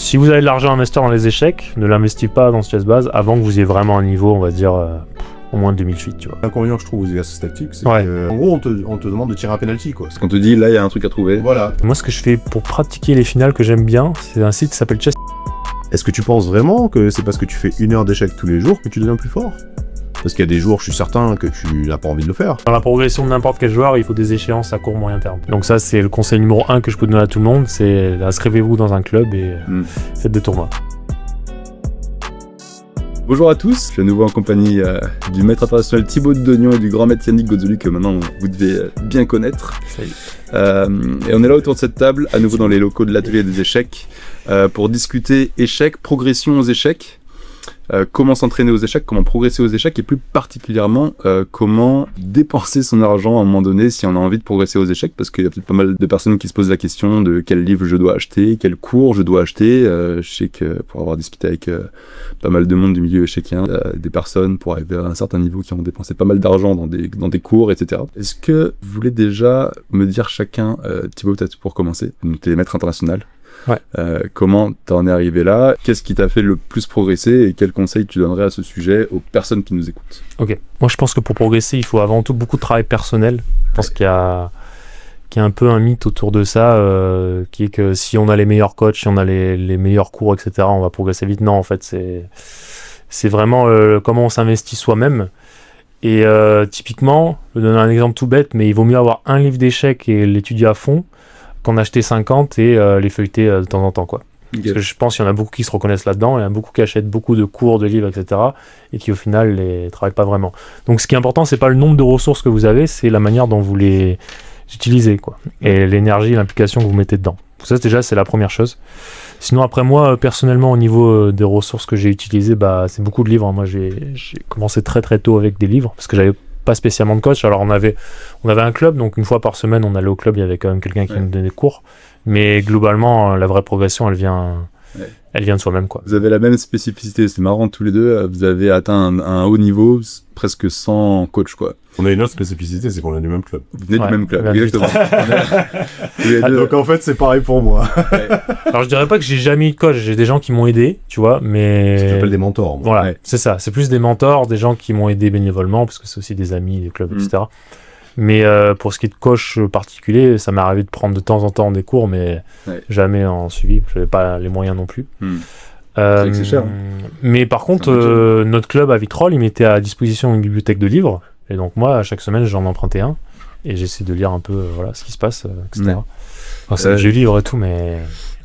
Si vous avez de l'argent à investir dans les échecs, ne l'investissez pas dans ce chess base avant que vous ayez vraiment un niveau, on va dire, au moins 2008, tu vois. L'inconvénient que je trouve aux exercices tactiques, c'est Ouais. qu'en gros, on te demande de tirer un penalty, quoi. Parce qu'on te dit, là, il y a un truc à trouver. Voilà. Moi, ce que je fais pour pratiquer les finales que j'aime bien, c'est un site qui s'appelle Chess. Est-ce que tu penses vraiment que c'est parce que tu fais 1 heure d'échecs tous les jours que tu deviens plus fort? Parce qu'il y a des jours, je suis certain, que tu n'as pas envie de le faire. Dans la progression de n'importe quel joueur, il faut des échéances à court moyen terme. Donc ça, c'est le conseil numéro 1 que je peux donner à tout le monde, c'est inscrivez-vous dans un club et faites des tournois. Bonjour à tous, je suis à nouveau en compagnie du maître international Thibaut Dognon et du grand maître Yannick Godzoli que maintenant vous devez bien connaître. Salut. Et on est là autour de cette table, à nouveau dans les locaux de l'atelier des échecs, pour discuter échecs, progression aux échecs, comment s'entraîner aux échecs, comment progresser aux échecs et plus particulièrement comment dépenser son argent à un moment donné si on a envie de progresser aux échecs, parce qu'il y a peut-être pas mal de personnes qui se posent la question de quel livre je dois acheter, quel cours je dois acheter. Je sais que pour avoir discuté avec pas mal de monde du milieu échecien, des personnes pour arriver à un certain niveau qui ont dépensé pas mal d'argent dans des cours, etc. Est-ce que vous voulez déjà me dire chacun, Thibaut peut-être pour commencer, t'es maître international. Ouais. Comment t'en es arrivé là? Qu'est-ce qui t'a fait le plus progresser et quels conseils tu donnerais à ce sujet aux personnes qui nous écoutent? Ok. Moi, je pense que pour progresser, il faut avant tout beaucoup de travail personnel. Je pense qu'il y a un peu un mythe autour de ça, qui est que si on a les meilleurs coachs, si on a les meilleurs cours, etc., on va progresser vite. Non, en fait, c'est vraiment comment on s'investit soi-même. Et typiquement, je vais donner un exemple tout bête, mais il vaut mieux avoir un livre d'échecs et l'étudier à fond qu'en acheter 50 et les feuilleter de temps en temps, quoi. Okay. Parce que je pense qu'il y en a beaucoup qui se reconnaissent là-dedans, il y en a beaucoup qui achètent beaucoup de cours, de livres, etc., et qui au final les travaillent pas vraiment. Donc ce qui est important, c'est pas le nombre de ressources que vous avez, c'est la manière dont vous les utilisez, quoi, et l'énergie, l'implication que vous mettez dedans. Donc ça, déjà, c'est la première chose. Sinon, après moi, personnellement, au niveau des ressources que j'ai utilisées, c'est beaucoup de livres. Moi, j'ai commencé très très tôt avec des livres, parce que j'avais pas spécialement de coach. Alors on avait un club, donc une fois par semaine on allait au club, il y avait quand même quelqu'un qui nous donnait des cours, mais globalement la vraie progression elle vient de soi-même, quoi. Vous avez la même spécificité, c'est marrant tous les deux, vous avez atteint un haut niveau presque sans coach, quoi. On a une autre spécificité, c'est qu'on est du même club. Vous venez du même club, exactement. Tous les deux. Donc en fait c'est pareil pour moi. Alors je dirais pas que j'ai jamais eu de coach, j'ai des gens qui m'ont aidé, tu vois, mais... Ce que j'appelle des mentors. Moi. Voilà, Ouais. c'est ça, c'est plus des mentors, des gens qui m'ont aidé bénévolement, parce que c'est aussi des amis, des clubs, etc. Mais pour ce qui est de coach particulier, ça m'est arrivé de prendre de temps en temps des cours, mais jamais en suivi, j'avais pas les moyens non plus. C'est vrai que c'est cher. Mais par contre, notre club à Vitrolles, il mettait à disposition une bibliothèque de livres, et donc moi, à chaque semaine, j'en empruntais un, et j'essaie de lire un peu ce qui se passe, etc. Ouais. Enfin, c'est j'ai livre et tout, mais...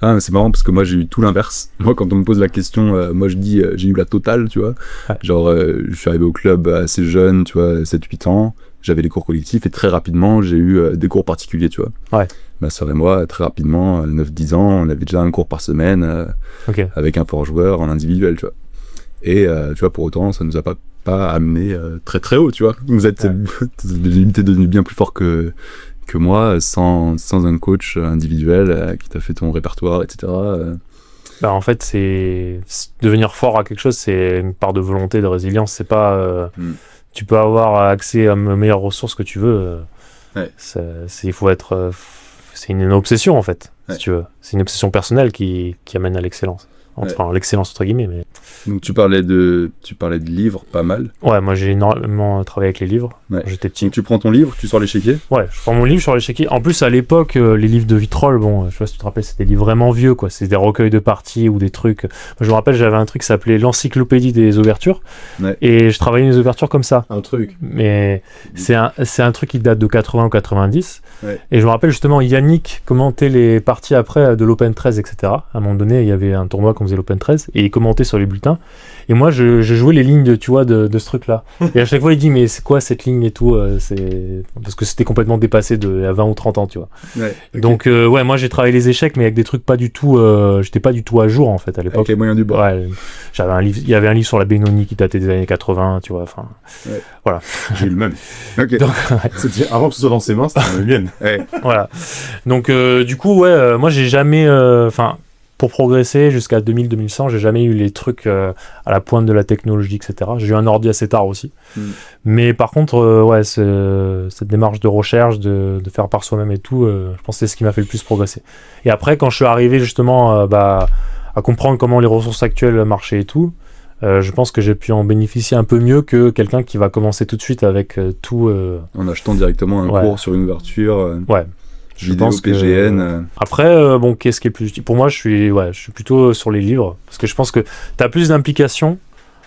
Ah, mais c'est marrant parce que moi j'ai eu tout l'inverse. Moi quand on me pose la question, moi je dis j'ai eu la totale, tu vois. Ouais. Genre je suis arrivé au club assez jeune, tu vois, 7-8 ans, j'avais les cours collectifs et très rapidement j'ai eu des cours particuliers, tu vois. Ouais. Ma sœur et moi, très rapidement, à 9-10 ans, on avait déjà un cours par semaine Ok. avec un fort joueur en individuel, tu vois. Et tu vois, pour autant, ça nous a pas amené très très haut, tu vois. Vous êtes t'es devenu bien plus fort que moi, sans un coach individuel qui t'a fait ton répertoire, etc. En fait, c'est devenir fort à quelque chose, c'est une part de volonté, de résilience. C'est pas... Tu peux avoir accès aux meilleures ressources que tu veux. Il faut être... c'est une obsession, en fait, si tu veux. C'est une obsession personnelle qui amène à l'excellence. Enfin, l'excellence entre guillemets, mais... Donc tu parlais de livres, pas mal. Ouais, moi j'ai énormément travaillé avec les livres quand j'étais petit. Donc tu prends ton livre, tu sors l'échiquier. Ouais, je prends mon livre sur l'échiquier. En plus, à l'époque, les livres de Vitrolles, je sais pas si tu te rappelles, c'était des livres vraiment vieux, quoi. C'était des recueils de parties ou des trucs. Moi, je me rappelle, j'avais un truc qui s'appelait l'encyclopédie des ouvertures. Ouais. Et je travaillais les ouvertures comme ça. Un truc. Mais c'est un truc qui date de 80 ou 90. Ouais. Et je me rappelle justement, Yannick commentait les parties après de l'Open 13, etc. À un moment donné, il y avait un tournoi qu'on faisait l'Open 13 et il commentait sur les bulletins. Et moi, je jouais les lignes de ce truc-là. Et à chaque fois, il dit, mais c'est quoi cette ligne et tout parce que c'était complètement dépassé à 20 ou 30 ans, tu vois. Ouais, okay. Donc, moi, j'ai travaillé les échecs, mais avec des trucs pas du tout... j'étais pas du tout à jour, en fait, à l'époque. Avec les moyens du bord. Ouais, j'avais un livre, il y avait un livre sur la Benoni qui datait des années 80, tu vois, enfin... Ouais. Voilà. J'ai eu le même. Okay. Donc, avant que ce soit dans ses mains, c'était la mienne. Voilà. Donc, du coup, moi, j'ai jamais... pour progresser jusqu'à 2000-2100, j'ai jamais eu les trucs à la pointe de la technologie, etc. J'ai eu un ordi assez tard aussi. Mais par contre, cette démarche de recherche, de faire par soi-même et tout, je pense que c'est ce qui m'a fait le plus progresser. Et après, quand je suis arrivé justement à à comprendre comment les ressources actuelles marchaient et tout, je pense que j'ai pu en bénéficier un peu mieux que quelqu'un qui va commencer tout de suite avec tout. En achetant directement un cours sur une ouverture. Ouais. Je Vidéo pense PGN. Après, bon, qu'est-ce qui est plus utile? Pour moi, je suis plutôt sur les livres parce que je pense que tu as plus d'implication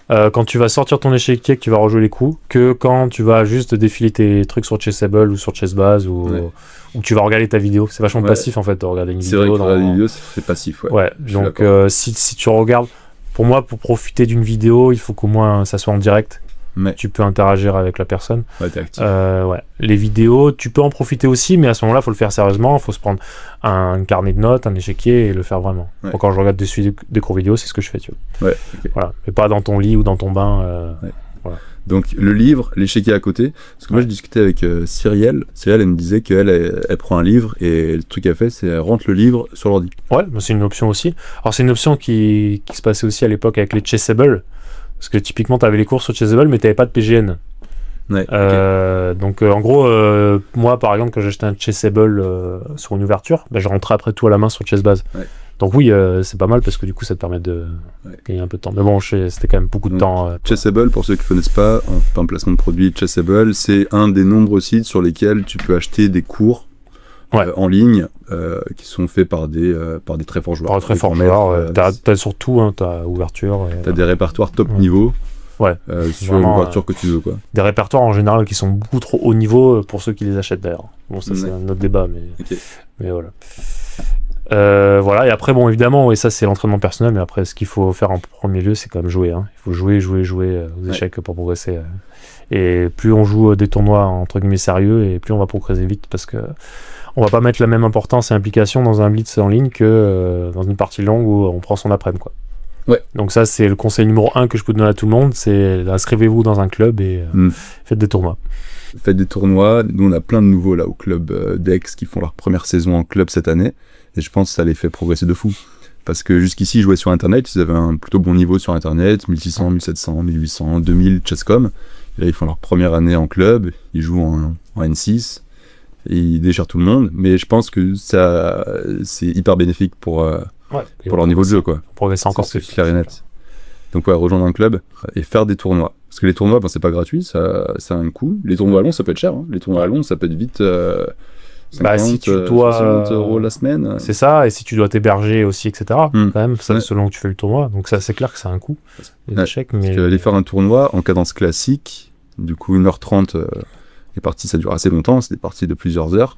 quand tu vas sortir ton échiquier, que tu vas rejouer les coups, que quand tu vas juste défiler tes trucs sur Chessable ou sur Chessbase ou que tu vas regarder ta vidéo. C'est vachement passif en fait de regarder une vidéo. C'est vrai que regarder une vidéo, c'est passif. Ouais. Donc si tu regardes, pour moi, pour profiter d'une vidéo, il faut qu'au moins ça soit en direct. Mais tu peux interagir avec la personne. Ouais, t'es actif. Les vidéos, tu peux en profiter aussi, mais à ce moment-là, il faut le faire sérieusement. Il faut se prendre un carnet de notes, un échiquier et le faire vraiment. Ouais. Quand je regarde des cours vidéo, c'est ce que je fais, tu vois. Ouais, okay. Voilà. Mais pas dans ton lit ou dans ton bain. Voilà. Donc le livre, l'échiquier à côté. Parce que moi, je discutais avec Cyrielle. Cyrielle, elle me disait qu'elle elle prend un livre et le truc qu'elle fait, c'est elle rentre le livre sur l'ordi. Ouais, c'est une option aussi. Alors c'est une option qui se passait aussi à l'époque avec les Chessable. Parce que typiquement, tu avais les cours sur Chessable, mais tu n'avais pas de PGN. Ouais, donc, en gros, moi, par exemple, quand j'achetais un Chessable sur une ouverture, je rentrais après tout à la main sur Chessbase. Ouais. Donc oui, c'est pas mal parce que du coup, ça te permet de gagner un peu de temps. Mais bon, c'était quand même beaucoup de temps. Chessable, pour ceux qui ne connaissent pas, on fait pas un placement de produit. Chessable, c'est un des nombreux sites sur lesquels tu peux acheter des cours en ligne qui sont faits par des très forts joueurs. Par des très forts joueurs. T'as surtout, t'as ouverture. T'as des répertoires top niveau. Ouais. Sur une voiture que tu veux, quoi. Des répertoires en général qui sont beaucoup trop haut niveau pour ceux qui les achètent d'ailleurs. Bon, ça c'est un autre débat, mais voilà. Voilà, et après, bon, évidemment, et ça c'est l'entraînement personnel, mais après, ce qu'il faut faire en premier lieu, c'est quand même jouer. Il faut jouer aux échecs pour progresser. Et plus on joue des tournois entre guillemets sérieux, et plus on va progresser vite parce que on va pas mettre la même importance et implication dans un blitz en ligne que dans une partie longue où on prend son après-midi, quoi. Ouais. Donc ça, c'est le conseil numéro 1 que je peux donner à tout le monde, c'est inscrivez-vous dans un club et faites des tournois. Faites des tournois. Nous, on a plein de nouveaux là au club d'Aix qui font leur première saison en club cette année. Et je pense que ça les fait progresser de fou. Parce que jusqu'ici, ils jouaient sur Internet, ils avaient un plutôt bon niveau sur Internet, 1600, 1700, 1800, 2000, Chesscom. Et là, ils font leur première année en club, ils jouent en N6, et ils déchirent tout le monde. Mais je pense que ça, c'est hyper bénéfique pour leur niveau de jeu, quoi. Progresser encore plus. C'est clair et net. Donc rejoindre un club et faire des tournois. Parce que les tournois, c'est pas gratuit, ça a un coût. Les tournois à Londres, ça peut être cher. Les tournois à Londres, ça peut être vite 50, si tu dois 60 euros la semaine. C'est ça, et si tu dois t'héberger aussi, etc. Quand même, ça, selon que tu fais le tournoi. Donc ça, c'est clair que c'est un coût. Les échecs, mais... Parce que aller faire un tournoi en cadence classique, du coup 1h30, les parties ça dure assez longtemps, c'est des parties de plusieurs heures.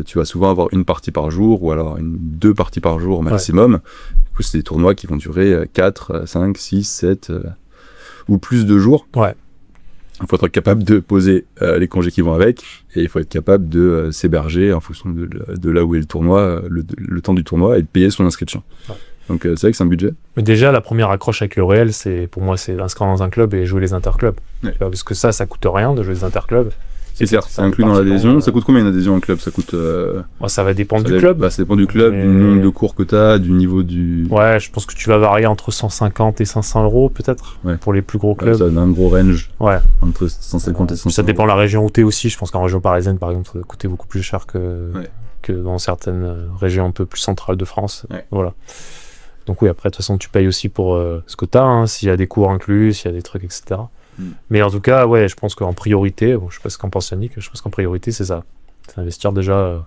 Tu vas souvent avoir une partie par jour, ou alors 2 parties par jour au maximum. Du coup, c'est des tournois qui vont durer 4, 5, 6, 7 ou plus de jours. Ouais. Il faut être capable de poser les congés qui vont avec, et il faut être capable de s'héberger en fonction de là où est le tournoi, le temps du tournoi, et de payer son inscription. Ouais. Donc c'est vrai que c'est un budget. Mais déjà, la première accroche avec le réel, pour moi, c'est d'inscrire dans un club et jouer les interclubs. Ouais. Parce que ça coûte rien de jouer les interclubs. C'est certes, c'est inclus dans l'adhésion. Ça coûte combien une adhésion en club? Ça coûte. Ça va dépendre du club. Ça dépend du club, du nombre de cours que tu as, du niveau du. Ouais, je pense que tu vas varier entre 150 et 500 euros peut-être pour les plus gros clubs. Ça a un gros range. Ouais. Entre 150 et 500. Ça dépend de la région où tu es aussi. Je pense qu'en région parisienne, par exemple, ça va coûter beaucoup plus cher que dans certaines régions un peu plus centrales de France. Ouais. Voilà. Donc oui, après, de toute façon, tu payes aussi pour ce que tu as, s'il y a des cours inclus, s'il y a des trucs, etc. Mais en tout cas, ouais, je pense qu'en priorité, je sais pas ce qu'en pense Yannick, je pense qu'en priorité, c'est ça. C'est investir déjà,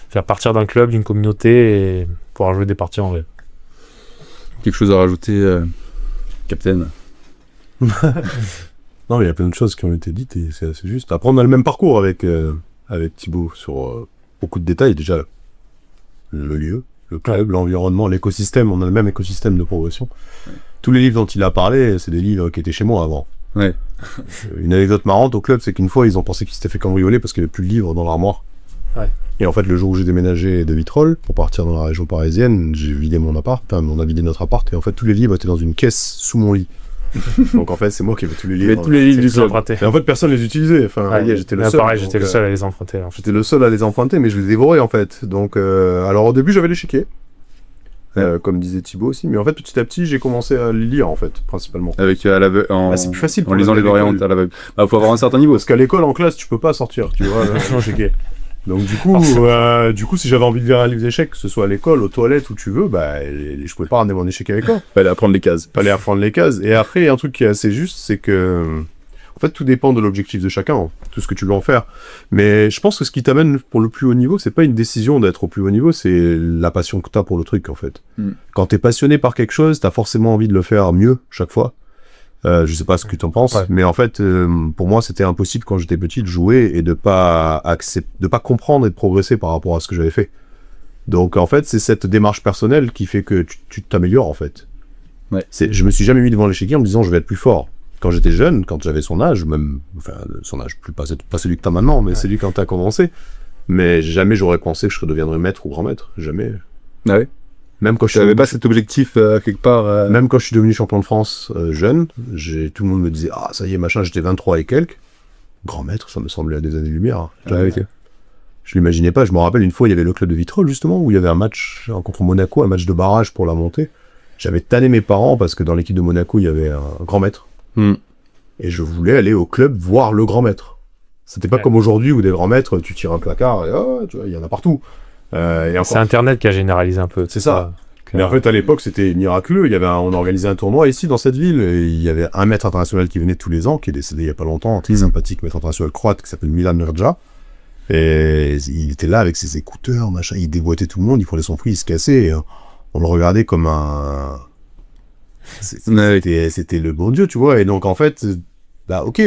faire partir d'un club, d'une communauté et pouvoir jouer des parties en vrai. Quelque chose à rajouter, Captain? Non, mais il y a plein de choses qui ont été dites et c'est assez juste. Après, on a le même parcours avec Thibaut sur beaucoup de détails. Déjà, le lieu, le club, l'environnement, l'écosystème, on a le même écosystème de progression. Ouais. Tous les livres dont il a parlé, c'est des livres qui étaient chez moi avant. Ouais. Une anecdote marrante au club, c'est qu'une fois, ils ont pensé qu'ils s'étaient fait cambrioler parce qu'il n'y avait plus de livres dans l'armoire. Ouais. Et en fait, le jour où j'ai déménagé de Vitrolles pour partir dans la région parisienne, j'ai vidé mon appart, on a vidé notre appart, et en fait, tous les livres étaient dans une caisse sous mon lit. Donc en fait, c'est moi qui avais tous les livres. Mais tous les livres du club. Et en fait, personne les utilisait. Enfin, j'étais le seul. Pareil, j'étais le seul à les emprunter. J'étais le seul à les emprunter, mais je les dévorais en fait. Donc, alors au début, j'avais l'échiquier. Comme disait Thibaut aussi, mais en fait petit à petit j'ai commencé à lire en fait principalement. Avec c'est plus facile en lisant les variantes à l'aveugle. Faut avoir un certain niveau. Parce qu'à l'école en classe tu peux pas sortir, tu vois. Donc du coup, si j'avais envie de lire un livre d'échecs, que ce soit à l'école, aux toilettes, où tu veux, bah, je pouvais pas ramener mon échec avec moi. Fallait apprendre les cases. Fallait apprendre les cases. Et après, il y a un truc qui est assez juste, c'est que, en fait, tout dépend de l'objectif de chacun, hein, tout ce que tu veux en faire. Mais je pense que ce qui t'amène pour le plus haut niveau, c'est pas une décision d'être au plus haut niveau, c'est la passion que t'as pour le truc, en fait. Quand t'es passionné par quelque chose, t'as forcément envie de le faire mieux chaque fois. Je sais pas ce que tu en penses, mais en fait, pour moi, c'était impossible quand j'étais petit de jouer et de pas comprendre et de progresser par rapport à ce que j'avais fait. Donc, en fait, c'est cette démarche personnelle qui fait que tu t'améliores, en fait. Ouais. Je me suis jamais mis devant l'échiquier en me disant je vais être plus fort. Quand j'étais jeune, quand j'avais son âge, même, enfin, son âge, pas celui que t'as maintenant, mais celui quand t'as commencé. Mais jamais j'aurais pensé que je deviendrais maître ou grand maître. Jamais. Ah ouais. Même quand je n'avais pas cet objectif quelque part. Même quand je suis devenu champion de France jeune, tout le monde me disait ah ça y est machin, j'étais 23 et quelques. Grand maître, ça me semblait à des années-lumière. Hein. Je l'imaginais pas. Je me rappelle une fois, il y avait le club de Vitrolles justement où il y avait un match contre Monaco, un match de barrage pour la montée. J'avais tanné mes parents parce que dans l'équipe de Monaco il y avait un grand maître et je voulais aller au club voir le grand maître. C'était pas comme aujourd'hui où des grands maîtres, tu tires un placard et tu vois, il y en a partout. C'est Internet qui a généralisé un peu. C'est ça. Mais en fait, à l'époque, c'était miraculeux. On organisait un tournoi ici, dans cette ville, et il y avait un maître international qui venait tous les ans, qui est décédé il y a pas longtemps, un très sympathique maître international croate qui s'appelle Milan Nerja. Et il était là avec ses écouteurs, machin, il déboîtait tout le monde, il prenait son prix, il se cassait, et on le regardait comme un... C'était le bon Dieu, tu vois. Et donc, en fait, bah, ok,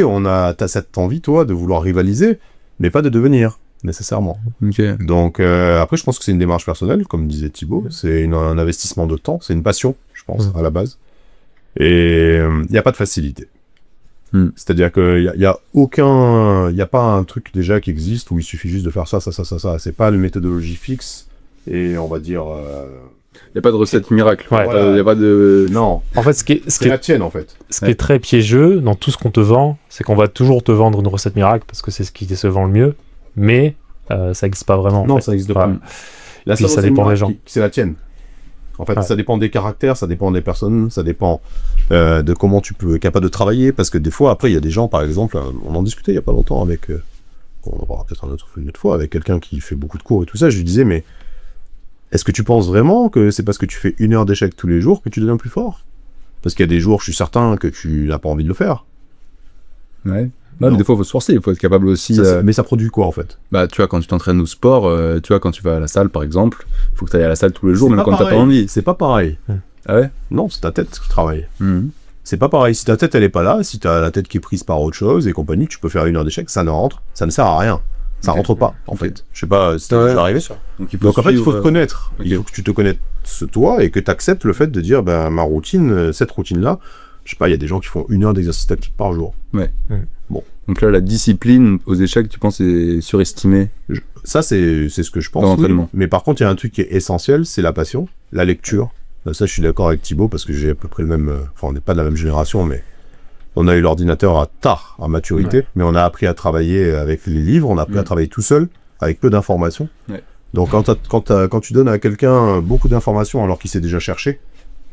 t'as cette envie, toi, de vouloir rivaliser, mais pas de devenir. Nécessairement. Okay. Donc après je pense que c'est une démarche personnelle, comme disait Thibaut, c'est un investissement de temps, c'est une passion, je pense, à la base. Et il n'y a pas de facilité. C'est-à-dire qu'il n'y a pas un truc déjà qui existe où il suffit juste de faire ça. C'est pas une méthodologie fixe et on va dire... Il n'y a pas de recette miracle. Ouais. Voilà. Il y a pas de... Non. En fait, ce qui est la tienne, en fait. Ce qui est très piégeux dans tout ce qu'on te vend, c'est qu'on va toujours te vendre une recette miracle parce que c'est ce qui se vend le mieux. Mais ça n'existe pas vraiment. Non, ça n'existe pas. Puis ça dépend des gens. C'est la tienne. En fait, ça dépend des caractères, ça dépend des personnes, ça dépend de comment tu peux être capable de travailler. Parce que des fois, après, il y a des gens, par exemple, on en discutait il n'y a pas longtemps avec, on en parlera peut-être une autre fois, avec quelqu'un qui fait beaucoup de cours et tout ça. Je lui disais, mais est-ce que tu penses vraiment que c'est parce que tu fais 1 heure d'échecs tous les jours que tu deviens plus fort? Parce qu'il y a des jours, je suis certain que tu n'as pas envie de le faire. Ouais. Non, mais des fois, il faut se forcer, il faut être capable aussi... Mais ça produit quoi, en fait? Bah, tu vois, quand tu t'entraînes au sport, tu vois, quand tu vas à la salle, par exemple, il faut que tu ailles à la salle tous les jours, même quand t'as pas envie. C'est pas pareil. Ah ouais? Non, c'est ta tête qui travaille. C'est pas pareil. Si ta tête, elle est pas là, si t'as la tête qui est prise par autre chose et compagnie, tu peux faire 1 heure d'échec, ça ne sert à rien. Ça rentre pas, en fait. Je sais pas si t'es déjà arrivé. Donc en fait, il faut te connaître. Il faut que tu te connaisses toi et que tu acceptes le fait de dire, ben, ma routine, cette routine-là, je sais pas, il y a des gens qui font 1 heure d'exercice tactique par jour. Ouais. Bon. Donc là, la discipline aux échecs, tu penses, est surestimée? Ça, c'est ce que je pense. Dans l'entraînement. Mais par contre, il y a un truc qui est essentiel, c'est la passion, la lecture. Ça, je suis d'accord avec Thibaut parce que j'ai à peu près le même... Enfin, on n'est pas de la même génération, mais on a eu l'ordinateur tard, à maturité, mais on a appris à travailler avec les livres, on a appris à travailler tout seul, avec peu d'informations. Ouais. Donc quand tu donnes à quelqu'un beaucoup d'informations alors qu'il s'est déjà cherché,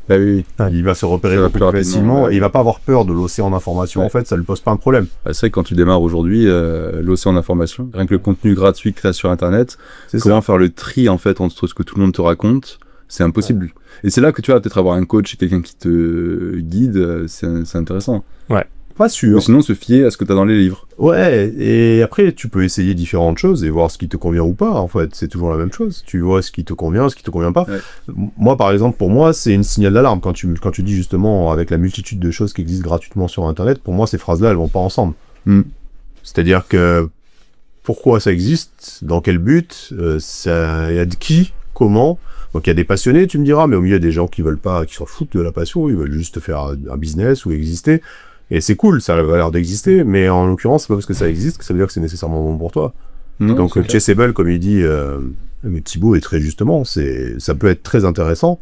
bah oui. Il va se repérer beaucoup plus facilement et il va pas avoir peur de l'océan d'informations. En fait, ça lui pose pas un problème. Bah, c'est vrai que quand tu démarres aujourd'hui, l'océan d'informations, rien que le contenu gratuit que tu as sur Internet, comment faire le tri en fait entre ce que tout le monde te raconte, c'est impossible. Ouais. Et c'est là que tu vas peut-être avoir un coach et quelqu'un qui te guide, c'est intéressant. Ouais. Pas sûr. Mais sinon, se fier à ce que tu as dans les livres. Ouais, et après, tu peux essayer différentes choses et voir ce qui te convient ou pas, en fait. C'est toujours la même chose. Tu vois ce qui te convient, ce qui te convient pas. Ouais. Moi, par exemple, pour moi, c'est une signal d'alarme. Quand tu dis justement, avec la multitude de choses qui existent gratuitement sur Internet, pour moi, ces phrases-là, elles vont pas ensemble. C'est-à-dire que, pourquoi ça existe? Dans quel but? Il y a de qui? Comment? Donc il y a des passionnés, tu me diras, mais au milieu, il y a des gens qui veulent pas, qui s'en foutent de la passion, ils veulent juste faire un business ou exister. Et c'est cool, ça a l'air d'exister, mais en l'occurrence, c'est pas parce que ça existe que ça veut dire que c'est nécessairement bon pour toi. Non, donc Chessable, comme il dit Thibaut, et très justement, ça peut être très intéressant,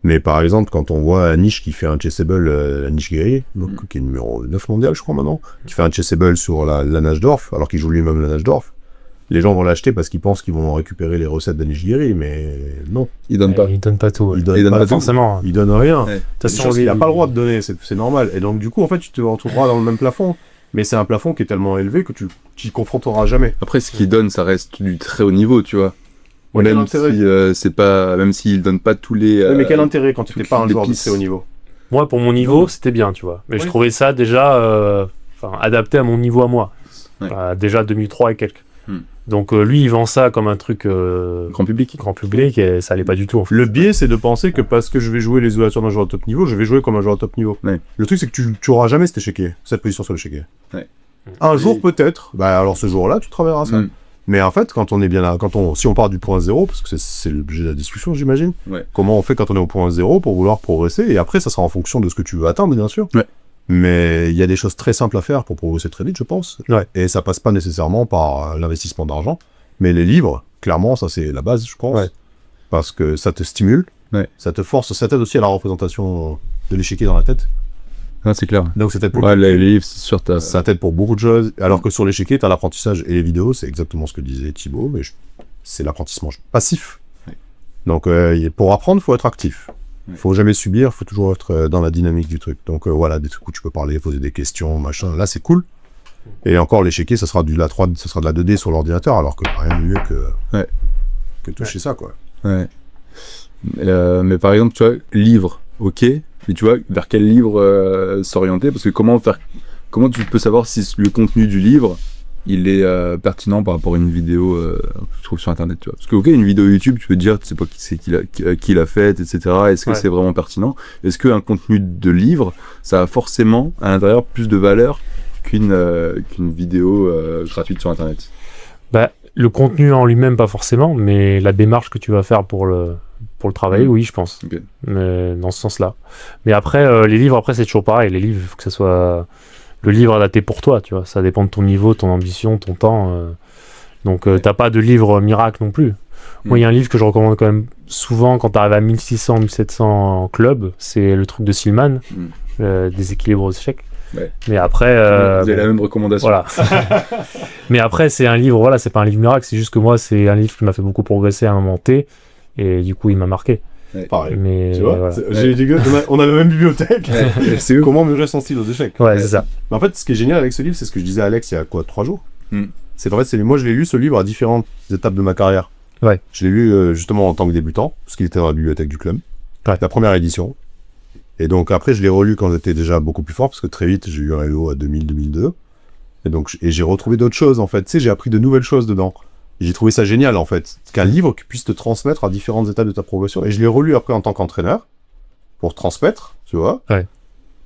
mais par exemple, quand on voit Anish qui fait un Chessable, Anish Guerrier, donc, qui est numéro 9 mondial, je crois maintenant, qui fait un Chessable sur la Najdorf, alors qu'il joue lui-même la Najdorf, les gens vont l'acheter parce qu'ils pensent qu'ils vont récupérer les recettes d'Anish Guerrier, mais non. Il donne pas. Il donne pas tout. Il donne pas forcément. Il donne rien. Ouais. Il n'a pas le droit de donner, c'est normal. Et donc du coup, en fait, tu te retrouveras dans le même plafond. mais c'est un plafond qui est tellement élevé que tu t'y confronteras jamais. Après, ce qu'il donne, ça reste du très haut niveau, tu vois. Ouais, quel Même intérêt si c'est pas, même s'il donne pas tous les. Ouais, mais quel intérêt quand tu n'es pas un les joueur de pistes. très haut niveau? Moi, pour mon niveau, c'était bien, tu vois. Mais je Oui. trouvais ça déjà adapté à mon niveau à moi. Ouais. Déjà 2003 et quelques. Hmm. Donc lui, il vend ça comme un truc Grand public. grand public et ça allait pas du tout. En fait. Le biais, c'est de penser que parce que je vais jouer les isolateurs d'un joueur de top niveau, je vais jouer comme un joueur de top niveau. Ouais. Le truc, c'est que tu auras jamais cet échiquier, cette position sur l'échiquier. Ouais. Un Et- jour, peut-être. Bah, alors ce jour-là, tu travailleras ça. Mm. Mais en fait, quand on est bien là, si on part du point zéro, parce que c'est l'objet de la discussion, j'imagine. Ouais. Comment on fait quand on est au point zéro pour vouloir progresser? Et après, ça sera en fonction de ce que tu veux atteindre, bien sûr. Ouais. Mais il y a des choses très simples à faire pour progresser très vite, je pense. Ouais. Et ça passe pas nécessairement par l'investissement d'argent. Mais les livres, clairement, ça c'est la base, je pense. Ouais. Parce que ça te stimule, Ouais. ça te force, ça t'aide aussi à la représentation de l'échiquier dans la tête. Ah, c'est clair. Donc ça t'aide pour, Ouais, les livres, c'est sûr, t'as. ça t'aide pour beaucoup de choses. Alors que sur l'échiquier, t'as l'apprentissage et les vidéos, c'est exactement ce que disait Thibaut, mais c'est l'apprentissement passif. Ouais. Donc pour apprendre, faut être actif. Ouais. Faut jamais subir, faut toujours être dans la dynamique du truc. Donc voilà, des trucs où tu peux parler, poser des questions, machin. Là, c'est cool. Et encore, l'échiquier, ça sera de la 3D, ça sera de la 2D sur l'ordinateur, alors que rien de mieux Ouais. que toucher ça, quoi. Ouais. Mais par exemple, tu vois, livre, ok, mais tu vois, vers quel livre s'orienter? Parce que comment tu peux savoir si le contenu du livre, il est pertinent par rapport à une vidéo que tu trouves sur Internet, tu vois? Parce que, ok, une vidéo YouTube, tu peux te dire, tu sais pas qui l'a faite, etc. Est-ce que Ouais. c'est vraiment pertinent? Est-ce qu'un contenu de livre, ça a forcément, à l'intérieur, plus de valeur qu'une vidéo gratuite sur Internet? Bah, le contenu en lui-même, pas forcément, mais la démarche que tu vas faire pour le travailler, oui, je pense. Ok. Mais dans ce sens-là. Mais après, les livres, après, c'est toujours pareil. Les livres, il faut que ça soit le livre adapté pour toi, tu vois. Ça dépend de ton niveau, ton ambition, ton temps. Donc, t'as pas de livre miracle non plus. Moi, il y a un livre que je recommande quand même souvent quand t'arrives à 1600, 1700 en club, c'est le truc de Silman, Déséquilibre aux échecs. Ouais. Mais après... Vous avez la même recommandation. Voilà. Mais après, c'est un livre, voilà, c'est pas un livre miracle, c'est juste que moi, c'est un livre qui m'a fait beaucoup progresser à un moment T, et du coup, il m'a marqué. Pareil. Mais Tu vois, voilà. j'ai dit que on a la même bibliothèque. Ouais, c'est ouf. Comment mesurer son style aux échecs? Ouais, c'est ça. Mais en fait, ce qui est génial avec ce livre, c'est ce que je disais à Alex il y a 3 jours. Mm. C'est en fait, moi je l'ai lu ce livre à différentes étapes de ma carrière. Ouais. Je l'ai lu justement en tant que débutant, parce qu'il était dans la bibliothèque du club. Ouais. La première édition. Et donc après, je l'ai relu quand j'étais déjà beaucoup plus fort, parce que très vite, j'ai eu un Elo à 2000-2002. Et donc, j'ai retrouvé d'autres choses, en fait. Tu sais, j'ai appris de nouvelles choses dedans. Et j'ai trouvé ça génial, en fait. Qu'un livre qui puisse te transmettre à différentes étapes de ta progression. Et je l'ai relu après en tant qu'entraîneur, pour transmettre, tu vois. Ouais.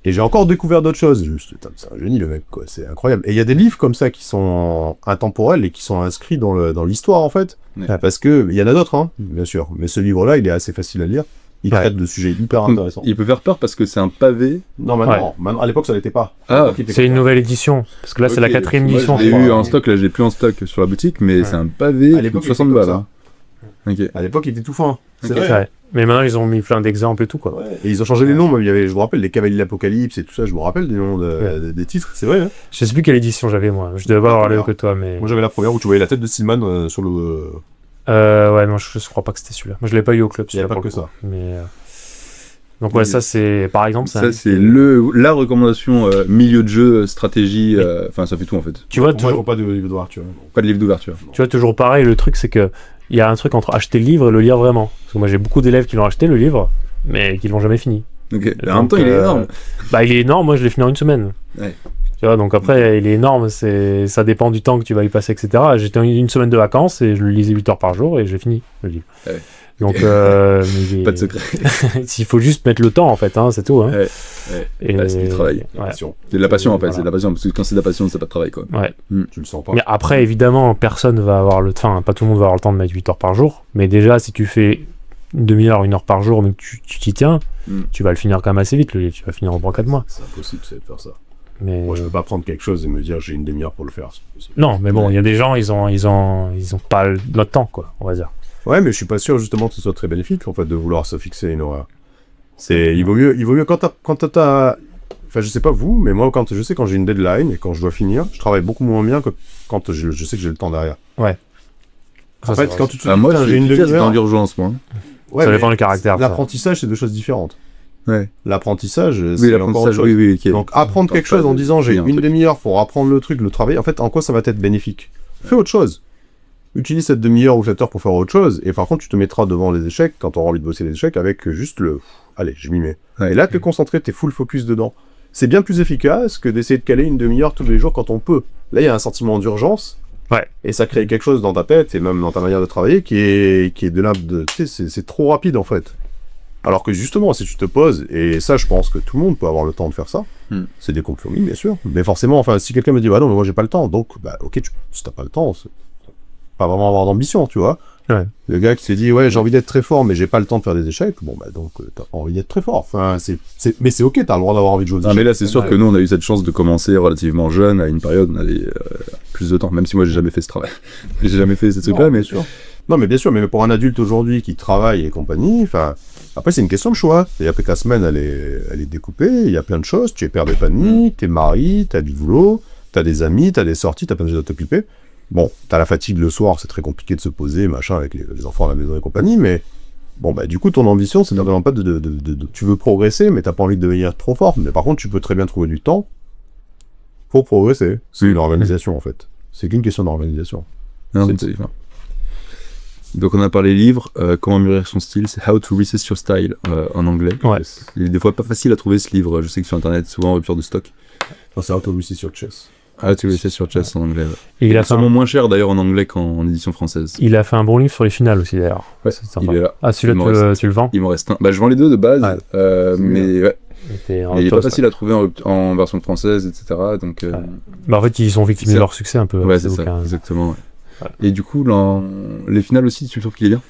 Et j'ai encore découvert d'autres choses. Juste, putain, c'est un génie, le mec, quoi. C'est incroyable. Et il y a des livres comme ça qui sont intemporels et qui sont inscrits dans l'histoire, en fait. Ouais. Parce que, il y en a d'autres, hein, bien sûr. Mais ce livre-là, il est assez facile à lire. Il Ouais. traite de sujets hyper intéressants. Il peut faire peur parce que c'est un pavé. Non, maintenant, à l'époque, ça l'était pas. Ah, Donc, il était C'est une comme nouvelle édition, parce que là, c'est la Ok, 4e moi, édition. Je l'ai je eu crois. en stock, là je l'ai plus en stock sur la boutique, mais Ouais. c'est un pavé À qui l'époque, coûte 60 il était balles. comme Hein. Ok. À l'époque, il était tout fin. C'est Ok. vrai. Ouais. Mais maintenant, ils ont mis plein d'exemples et tout, quoi. Ouais. Et ils ont changé les noms, même. Il y avait, je me rappelle, les Cavaliers de l'Apocalypse et tout ça. Je me rappelle des noms des titres. C'est vrai. Hein. Je sais plus quelle édition j'avais, moi. Je devais avoir le que toi, mais... Moi, j'avais la première où tu voyais la tête de Stillman sur le. Ouais, non, je crois pas que c'était celui-là. Moi, je l'ai pas eu au club, Il y a celui-là, pas pour que le coup. ça. Mais... Donc, ouais, ça, c'est... Par exemple, Ça, c'est la recommandation milieu de jeu, stratégie. Enfin, ça fait tout en fait. Tu vois, Pour moi, il toujours... faut pas de livre d'art, tu vois. Pas de livre d'ouverture. Tu vois, toujours pareil, le truc, c'est que il y a un truc entre acheter le livre et le lire vraiment. Parce que moi, j'ai beaucoup d'élèves qui l'ont acheté, le livre, mais qui l'ont jamais fini. Ok. En Donc, même temps, il est énorme. Bah, il est énorme, moi, je l'ai fini en une semaine. Ouais. Tu vois, donc après, il est énorme, ça dépend du temps que tu vas y passer, etc. J'étais une semaine de vacances et je le lisais 8 heures par jour et j'ai fini le livre. Ouais. Donc, Pas de secret. Il faut juste mettre le temps, en fait, hein, c'est tout. Hein. Ouais. Et... Ouais, c'est du travail. Ouais. Passion. C'est de la passion en fait, Voilà. c'est de la passion. Parce que quand c'est de la passion, c'est pas de travail quoi. Ouais. Tu le sens pas. Mais après, évidemment, personne va avoir le temps, pas tout le monde va avoir le temps de mettre 8 heures par jour. Mais déjà, si tu fais une demi-heure, 1 heure par jour, mais que tu t'y tiens, tu vas le finir quand même assez vite, le livre. Tu vas finir en 3-4 mois. C'est impossible, c'est de faire ça. Mais... Moi, je peux pas prendre quelque chose et me dire j'ai une demi-heure pour le faire. C'est impossible. Non, mais bon, il y a des gens, ils ont pas notre temps, quoi, on va dire. Ouais, mais je suis pas sûr justement que ce soit très bénéfique en fait de vouloir se fixer une horaire. Il vaut mieux quand t'as, enfin je sais pas vous, mais moi quand j'ai une deadline et quand je dois finir, je travaille beaucoup moins bien que quand je sais que j'ai le temps derrière. Ouais. En fait, quand tu te Moi, putain, j'ai une demi-heure, dans l'urgence moi. ouais, ça mais dépend du caractère. ça. l'apprentissage c'est deux choses différentes. Ouais. L'apprentissage, Oui, c'est encore autre l'apprentissage, chose. oui, ok. Donc apprendre quelque chose en disant j'ai un une truc. demi-heure pour apprendre le truc, le travailler, en fait, en quoi ça va être bénéfique? Fais autre chose. Utilise cette demi-heure ou cette heure pour faire autre chose, et par contre, tu te mettras devant les échecs, quand tu auras envie de bosser les échecs, avec juste le « allez, je m'y mets ». Ouais. Et là, t'es concentré, t'es full focus dedans. C'est bien plus efficace que d'essayer de caler une demi-heure tous les jours quand on peut. Là, il y a un sentiment d'urgence, Ouais. et ça crée quelque chose dans ta tête, et même dans ta manière de travailler, qui est de là, tu sais, c'est trop rapide, en fait. Alors que justement, si tu te poses, et ça, je pense que tout le monde peut avoir le temps de faire ça, c'est des compromis, bien sûr, mais forcément, enfin, si quelqu'un me dit, bah non, mais moi j'ai pas le temps, donc, bah ok, si t'as pas le temps, c'est pas vraiment avoir d'ambition, tu vois. Ouais. Le gars qui s'est dit, ouais, j'ai envie d'être très fort, mais j'ai pas le temps de faire des échecs, bon, bah donc, t'as pas envie d'être très fort. Enfin, mais c'est ok, t'as le droit d'avoir envie de jouer aux Ah, échecs. mais là, c'est sûr que nous, on a eu cette chance de commencer relativement jeune, à une période où on avait plus de temps, même si moi, j'ai jamais fait ce travail. J'ai jamais fait ces trucs-là, Non, mais bien sûr. Non, mais bien sûr, mais pour un adulte aujourd'hui qui travaille et compagnie, enfin, après, c'est une question de choix. C'est-à-dire que ta semaine, elle est découpée, il y a plein de choses, tu es père de famille, t'es mari, t'as du boulot, t'as des amis, t'as des sorties, t'as plein de choses à t'occuper. Bon, t'as la fatigue le soir, c'est très compliqué de se poser, machin, avec les enfants à la maison et compagnie, mais bon, bah, du coup, ton ambition, c'est vraiment pas tu veux progresser, mais t'as pas envie de devenir trop fort. Mais par contre, tu peux très bien trouver du temps pour progresser. C'est une organisation, en fait. C'est qu'une question d'organisation. non, C'est- c'est- non. Donc, on a parlé livre, comment mûrir son style, c'est How to Resist Your Style en anglais. Ouais. Il est des fois pas facile à trouver ce livre, je sais que sur internet, souvent en rupture de stock. Enfin, c'est Auto-Lucy sur Chess. How to Resist Your Chess en anglais. Ouais. Et il a fait sûrement un, moins cher d'ailleurs en anglais qu'en édition française. il a fait un bon livre sur les finales aussi, d'ailleurs. Ouais, C'est sympa. il est là. Ah, celui-là, Il m'en tu le vends? Il m'en reste un. Bah, je vends les deux de base, Ouais. mais ouais. Il Et il est pas facile à trouver en version française, etc. Donc, Bah, en fait, ils sont victimes de leur succès un peu. ouais, ces c'est ça, bouquins. exactement. Ouais. Ouais. Et du coup, les finales aussi, tu trouves qu'il est bien?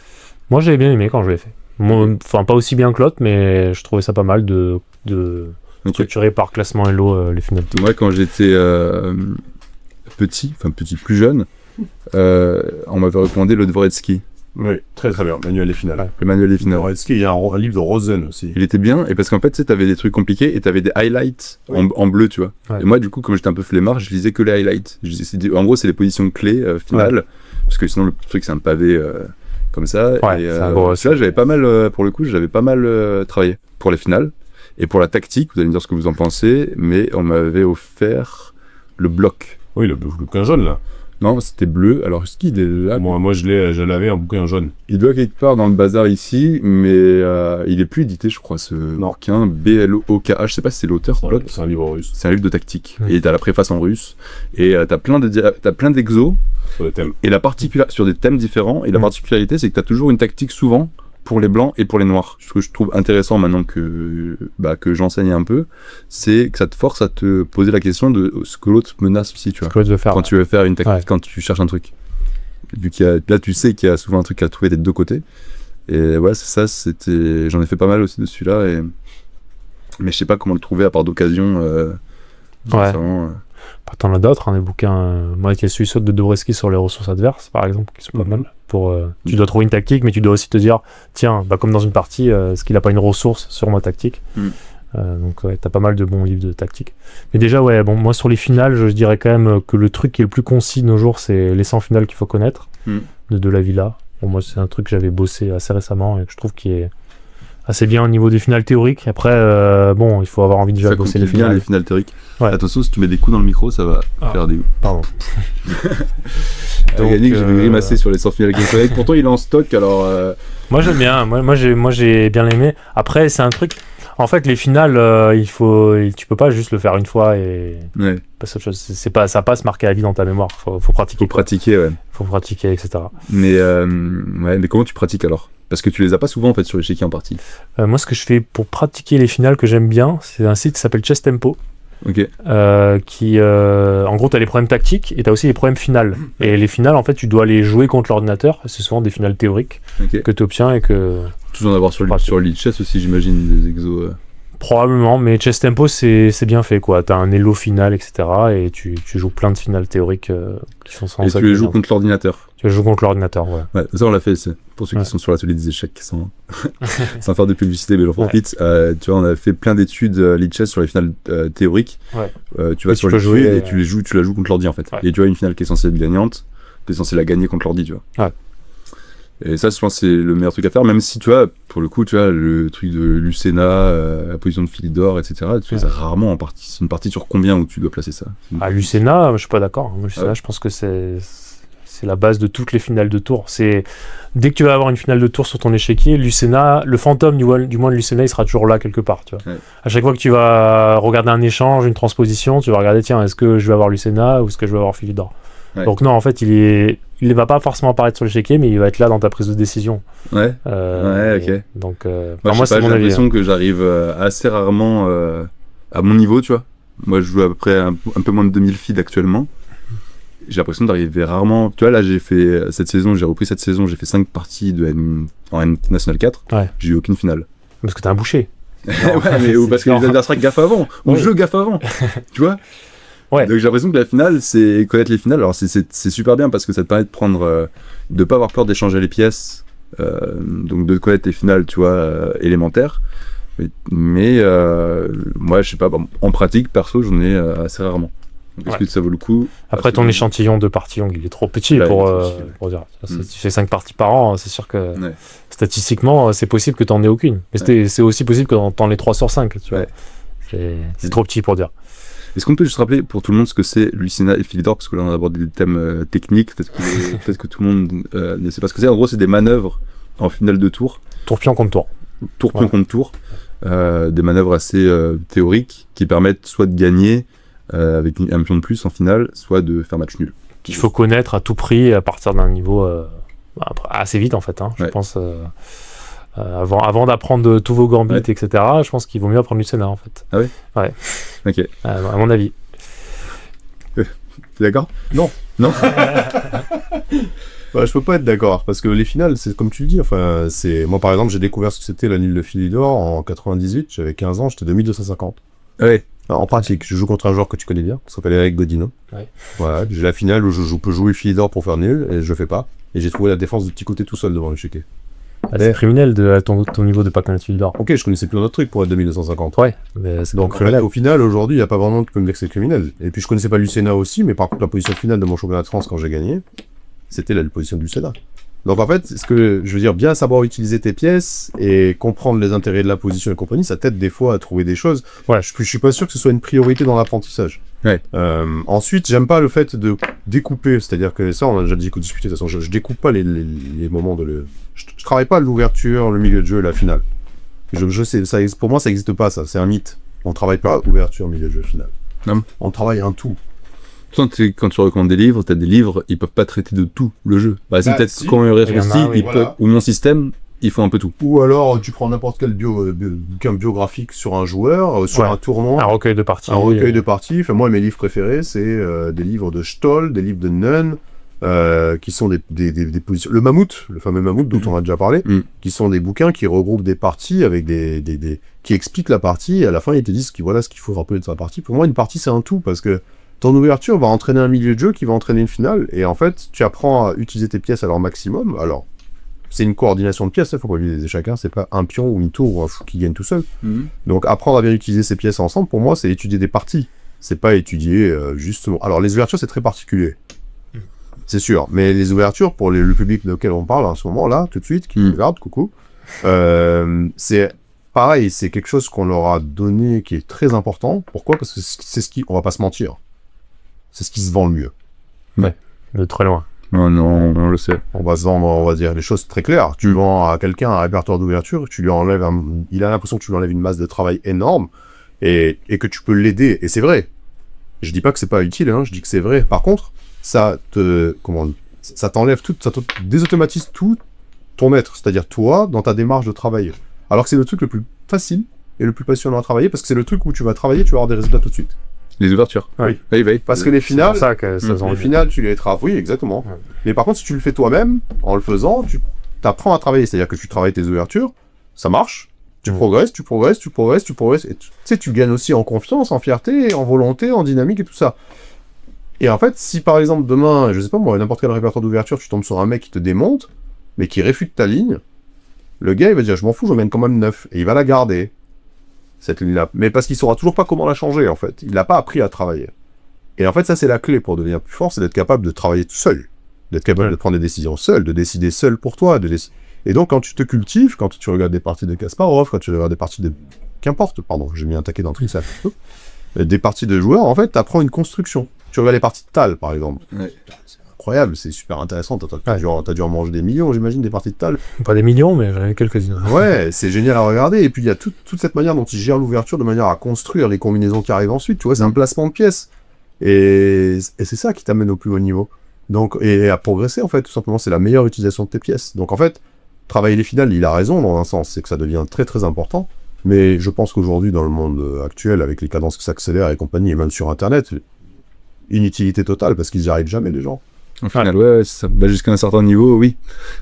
Moi, j'avais bien aimé quand je l'ai fait. Enfin, pas aussi bien que l'autre, mais je trouvais ça pas mal de Ok. structurer par classement Hello les finales. Moi, quand j'étais petit, plus jeune, on m'avait recommandé le Dvoretsky, Oui, très très bien. Manuel des finales. le manuel des finales. Dvoretsky, il y a un livre de Rosen aussi. Il était bien, et parce qu'en fait, tu sais, t'avais des trucs compliqués et t'avais des highlights Oui. en bleu, tu vois. Ouais. Et moi, du coup, comme j'étais un peu flemmard, je lisais que les highlights. En gros, c'est les positions clés finales, parce que sinon, le truc, c'est un pavé comme ça. Ouais, et c'est un gros là, j'avais pas mal, pour le coup, j'avais pas mal travaillé pour les finales. Et pour la tactique, vous allez me dire ce que vous en pensez, mais on m'avait offert le bloc. Oui, le bouquin jaune, là. Non, c'était bleu. Alors, est-ce qu'il est là? Moi je l'avais, un bouquin jaune. Il doit quelque part dans le bazar ici, mais il est plus édité, je crois, ce bouquin. BLOKH, je sais pas si c'est l'auteur. Bloc. C'est un livre russe. C'est un livre de tactique. Mm. Et t'as la préface en russe. Et t'as plein d'exos. Sur le thème. Et sur des thèmes différents. Et la particularité, c'est que t'as toujours une tactique souvent pour les blancs et pour les noirs. Ce que je trouve intéressant maintenant que j'enseigne un peu, c'est que ça te force à te poser la question de ce que l'autre menace aussi, tu vois. Ce que tu veux faire. Quand tu veux faire une tactique, Ouais. quand tu cherches un truc. Vu là, tu sais qu'il y a souvent un truc à trouver des deux côtés. Et ouais, c'est ça, j'en ai fait pas mal aussi de celui-là. Mais je sais pas comment le trouver à part d'occasion. Ouais. Vraiment, T'en as d'autres, hein, des bouquins. Moi, il y a celui de Dvoretsky sur les ressources adverses, par exemple, qui sont pas mal. Tu dois trouver une tactique, mais tu dois aussi te dire, tiens, bah, comme dans une partie, est-ce qu'il a pas une ressource sur ma tactique? Donc, ouais, t'as pas mal de bons livres de tactique. Mais déjà, ouais, bon, moi, sur les finales, je dirais quand même que le truc qui est le plus concis de nos jours, c'est les 100 finales qu'il faut connaître, de la Villa. Bon, moi, c'est un truc que j'avais bossé assez récemment et que je trouve qui est assez bien au niveau des finales théoriques. Après, bon, il faut avoir envie déjà ça de bosser complique les bien finales. les finales théoriques. Ouais. Attention, si tu mets des coups dans le micro, ça va faire des. Pardon. Donc, Yannick, j'ai vu grimacer sur les 100 finales Game Connect. Pourtant, il est en stock, alors. Moi j'aime bien, moi j'ai bien aimé. Après c'est un truc, en fait les finales, tu peux pas juste le faire une fois et Ouais. passer à autre chose. Ça va pas se marquer à vie dans ta mémoire. Faut pratiquer. Faut pratiquer, ouais. Faut pratiquer, etc. Mais comment tu pratiques alors? Parce que tu les as pas souvent en fait sur l'échiquier en partie. Moi ce que je fais pour pratiquer les finales que j'aime bien, c'est un site qui s'appelle Chess Tempo. Ok. En gros t'as les problèmes tactiques et t'as aussi les problèmes finales. Et les finales en fait tu dois les jouer contre l'ordinateur. C'est souvent des finales théoriques Ok. que tu obtiens et que Toujours en avoir sur Lead Chess aussi, j'imagine, des exos. probablement, mais Chess Tempo c'est bien fait quoi. T'as un elo final, etc. Et tu joues plein de finales théoriques qui sont sans Et tu les joues contre l'ordinateur. Tu les joues contre l'ordinateur, ouais. Ouais, ça on l'a fait, c'est pour ceux Ouais. qui sont sur l'atelier des échecs, sans faire de publicité, mais j'en profite. Tu vois, on a fait plein d'études Lead Chess sur les finales théoriques. Ouais. Tu vas Et sur tu peux les jouer, jouer et tu la joues contre l'ordi en fait. Ouais. Et tu as une finale qui est censée être gagnante, tu es censé la gagner contre l'ordi, tu vois. Ouais. Et ça, je pense que c'est le meilleur truc à faire, même si, tu vois, pour le coup, tu vois, le truc de Lucena, la position de Philidor, etc., tu fais ça rarement en partie. C'est une partie sur combien où tu dois placer ça? À Lucena, je suis pas d'accord. Lucena, je pense que c'est la base de toutes les finales de tour. Dès que tu vas avoir une finale de tour sur ton échiquier, Lucena, le fantôme du moins de Lucena, il sera toujours là quelque part. Tu vois. Ouais. À chaque fois que tu vas regarder un échange, une transposition, tu vas regarder, tiens, est-ce que je vais avoir Lucena ou est-ce que je vais avoir Philidor? Ouais. Donc non, en fait, il ne va pas forcément apparaître sur l'échiquier, mais il va être là dans ta prise de décision. Ouais. Ok. Donc, Moi, c'est j'ai mon avis. l'impression que j'arrive assez rarement à mon niveau, tu vois. Moi, je joue à peu près un peu moins de 2000 feeds actuellement. J'ai l'impression d'arriver rarement. Tu vois, là, j'ai repris cette saison, j'ai fait 5 parties en N National 4. Ouais. J'ai eu aucune finale. Parce que t'es un boucher. Ouais, mais ou parce que les adversaires gaffent avant, ou je gaffe avant. Tu vois? Ouais. Donc j'ai l'impression que la finale, c'est connaître les finales. Alors c'est super bien parce que ça te permet de prendre, de pas avoir peur d'échanger les pièces, donc de connaître les finales, tu vois, élémentaires. Mais moi, je sais pas, en pratique, perso, j'en ai assez rarement. Donc, est-ce que ça vaut le coup? Après, ton échantillon de parties, il est trop petit pour dire. Tu fais 5 parties par an, c'est sûr que statistiquement, c'est possible que t'en aies aucune. Mais c'est aussi possible que t'en aies 3 sur 5. Tu vois. C'est trop petit pour dire. Est-ce qu'on peut juste rappeler pour tout le monde ce que c'est Lucena et Philidor, parce que là on a abordé des thèmes techniques, peut-être que tout le monde ne sait pas ce que c'est. En gros, c'est des manœuvres en finale de tour. Tour-pion contre tour. Tour-pion contre tour. Des manœuvres assez théoriques qui permettent soit de gagner avec un pion de plus en finale, soit de faire match nul. Qu'il faut connaître à tout prix à partir d'un niveau assez vite en fait. Je pense avant d'apprendre tous vos gambits, etc. Je pense qu'il vaut mieux apprendre Lucena en fait. Ah ouais? Ouais. Ok. À mon avis. T'es d'accord? Non. Non. Je peux pas être d'accord parce que les finales, c'est comme tu le dis. Enfin, moi par exemple, j'ai découvert ce que c'était la Nil de Philidor en 98. J'avais 15 ans, j'étais 2250. Ouais. En pratique, je joue contre un joueur que tu connais bien, qui s'appelle Eric Godino. Ouais. Voilà, j'ai la finale où je peux jouer Philidor pour faire nul et je fais pas. Et j'ai trouvé la défense de petit côté tout seul devant le chéquier. C'est criminel à ton niveau de pas connaître Philidor. Ok, je connaissais plus d'autres trucs pour être 2250. Ouais, mais c'est donc criminel. Au final, aujourd'hui, il n'y a pas vraiment qui peut me dire que c'est criminel. Et puis je connaissais pas Lucena aussi, mais par contre, la position finale de mon championnat de France quand j'ai gagné, c'était la position de Lucena. Donc en fait, ce que je veux dire, bien savoir utiliser tes pièces et comprendre les intérêts de la position et compagnie, ça t'aide des fois à trouver des choses. Voilà, je suis pas sûr que ce soit une priorité dans l'apprentissage. Ouais. Ensuite, j'aime pas le fait de découper, c'est-à-dire que ça, on a déjà discuté. De toute façon, je découpe pas les moments de je travaille pas l'ouverture, le milieu de jeu, la finale. Je sais, ça, pour moi, ça existe pas, ça. C'est un mythe. On travaille pas ouverture, milieu de jeu, finale. Non. On travaille un tout. Quand tu recommandes des livres, t'as des livres, ils peuvent pas traiter de tout le jeu. Peut-être si. quand il réfléchit, ou mon système, ils font un peu tout. Ou alors, tu prends n'importe quel bouquin biographique sur un joueur, sur un tournoi. Un recueil de parties. De parties. Enfin, moi, mes livres préférés, c'est des livres de Stoll, des livres de Nunn, qui sont des positions. Le Mammouth, le fameux Mammouth dont on a déjà parlé, qui sont des bouquins qui regroupent des parties avec qui expliquent la partie, et à la fin, ils te disent voilà ce qu'il faut rappeler de sa partie. Pour moi, une partie, c'est un tout, parce que ton ouverture va entraîner un milieu de jeu qui va entraîner une finale, et en fait, tu apprends à utiliser tes pièces à leur maximum. Alors, c'est une coordination de pièces, faut pas oublier chacun, c'est pas un pion ou une tour ou un fou qui gagne tout seul. Donc, apprendre à bien utiliser ces pièces ensemble, pour moi, c'est étudier des parties. C'est pas étudier justement. Alors, les ouvertures, c'est très particulier. C'est sûr, mais les ouvertures, pour le public auquel on parle en ce moment-là, tout de suite, qui regarde, coucou, c'est pareil, c'est quelque chose qu'on leur a donné qui est très important. Pourquoi? Parce que c'est on va pas se mentir. C'est ce qui se vend le mieux. Ouais, de très loin. Non, on le sait. On va se vendre, on va dire les choses très claires. Tu vends à quelqu'un un répertoire d'ouverture, tu lui enlèves il a l'impression que tu lui enlèves une masse de travail énorme et que tu peux l'aider. Et c'est vrai. Je dis pas que c'est pas utile, je dis que c'est vrai. Par contre, ça t'enlève tout, ça te désautomatise tout ton être. C'est-à-dire toi, dans ta démarche de travail. Alors que c'est le truc le plus facile et le plus passionnant à travailler parce que c'est le truc où tu vas travailler, tu vas avoir des résultats tout de suite. Les ouvertures. Oui. Parce que les finales, c'est pour ça que les finales, tu les travailles. Oui, exactement. Ouais. Mais par contre, si tu le fais toi-même, en le faisant, tu t'apprends à travailler. C'est-à-dire que tu travailles tes ouvertures, ça marche. Tu progresses. Et tu sais, tu gagnes aussi en confiance, en fierté, en volonté, en dynamique et tout ça. Et en fait, si par exemple demain, je sais pas moi, n'importe quel répertoire d'ouverture, tu tombes sur un mec qui te démonte, mais qui réfute ta ligne, le gars, il va dire, je m'en fous, je mène quand même 9. Et il va la garder, cette ligne-là. Mais parce qu'il saura toujours pas comment la changer, en fait. Il n'a pas appris à travailler. Et en fait, ça, c'est la clé pour devenir plus fort, c'est d'être capable de travailler tout seul. d'être capable de prendre des décisions seul, de décider seul pour toi. Et donc, quand tu te cultives, quand tu regardes des parties de Kasparov, quand tu regardes des parties de... Qu'importe, pardon, j'ai mis un taquet dans le truc, ça. Des parties de joueurs, en fait, tu apprends une construction. Tu regardes les parties de Tal, par exemple. Ouais. C'est incroyable, c'est super intéressant. T'as dû en manger des millions, j'imagine, des parties de Tal. Pas des millions, mais j'en ai quelques-unes. Ouais, c'est génial à regarder. Et puis, il y a toute cette manière dont il gère l'ouverture, de manière à construire les combinaisons qui arrivent ensuite. Tu vois, c'est un placement de pièces. Et c'est ça qui t'amène au plus haut niveau. Donc, et à progresser, en fait, tout simplement, c'est la meilleure utilisation de tes pièces. Donc, en fait, travailler les finales, il a raison dans un sens, c'est que ça devient très très important. Mais je pense qu'aujourd'hui, dans le monde actuel, avec les cadences qui s'accélèrent et compagnie, et même sur Internet, inutilité totale, parce qu'ils n'y arrivent jamais, les gens. Au final, ouais, c'est ça. Bah, jusqu'à un certain niveau, oui.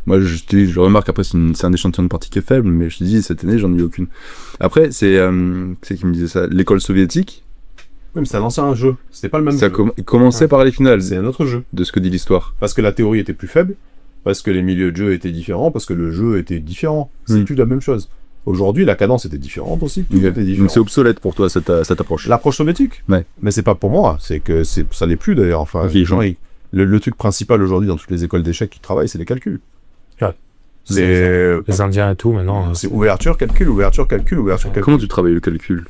Moi, je remarque, après, c'est un échantillon de partie qui est faible, mais je te dis, cette année, j'en ai eu aucune. Après, c'est qui me disait ça, l'école soviétique. Oui, mais c'est un ancien jeu, c'était pas le même Ça jeu. commençait par les finales, C'est un autre jeu. de ce que dit l'histoire. Parce que la théorie était plus faible, parce que les milieux de jeu étaient différents, parce que le jeu était différent. C'est plus la même chose. Aujourd'hui, la cadence était différente aussi, tout était différent. Donc c'est obsolète pour toi, cette approche. L'approche soviétique. Ouais. Mais c'est pas pour moi, c'est que ça l'est plus d'ailleurs. Enfin, Ok, genre, le truc principal aujourd'hui dans toutes les écoles d'échecs qui travaillent, c'est les calculs. Ouais. C'est Les Indiens et tout, maintenant. c'est ouverture, calcul, ouverture, calcul, ouverture, calcul. Comment tu travailles le calcul?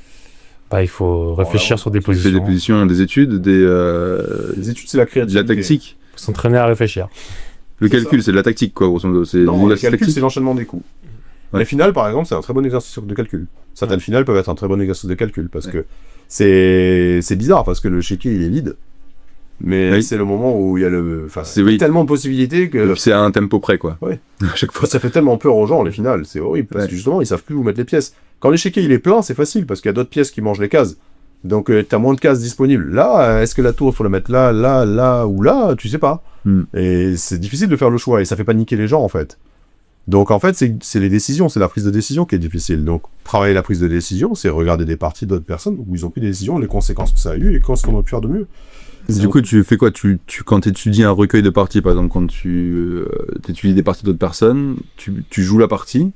Bah, il faut réfléchir sur des Tu fais positions. des positions, des études, Les études, c'est la de créativité. la tactique. Faut s'entraîner à réfléchir. Le calcul, c'est de la tactique, quoi, grosso modo. C'est Non, de le la calcul, tactique. c'est l'enchaînement des coups. Ouais. Les finales, par exemple, c'est un très bon exercice de calcul. Certaines Ouais. finales peuvent être un très bon exercice de calcul, parce Ouais. que c'est bizarre, parce que le chéquier, il est vide. Mais Oui. c'est le moment où il y a enfin, C'est il y a oui. tellement de possibilités Et que puis c'est à un tempo près, quoi. Ouais. À chaque fois. ça fait tellement peur aux gens, les finales, c'est horrible, parce Ouais. que justement, ils savent plus où mettre les pièces. Quand l'échiquier, il est plein, c'est facile, parce qu'il y a d'autres pièces qui mangent les cases. Donc, t'as moins de cases disponibles. Là, est-ce que la tour, il faut la mettre là, là, là, ou là? Tu sais pas. Et c'est difficile de faire le choix, et ça fait paniquer les gens, en fait. Donc, en fait, c'est les décisions, c'est la prise de décision qui est difficile. Donc, travailler la prise de décision, c'est regarder des parties d'autres personnes où ils ont pris des décisions, les conséquences que ça a eu, et qu'est-ce qu'on aurait pu faire de mieux. Du coup, tu fais quoi? Quand tu étudies un recueil de parties, par exemple, quand tu étudies des parties d'autres personnes, tu joues la partie,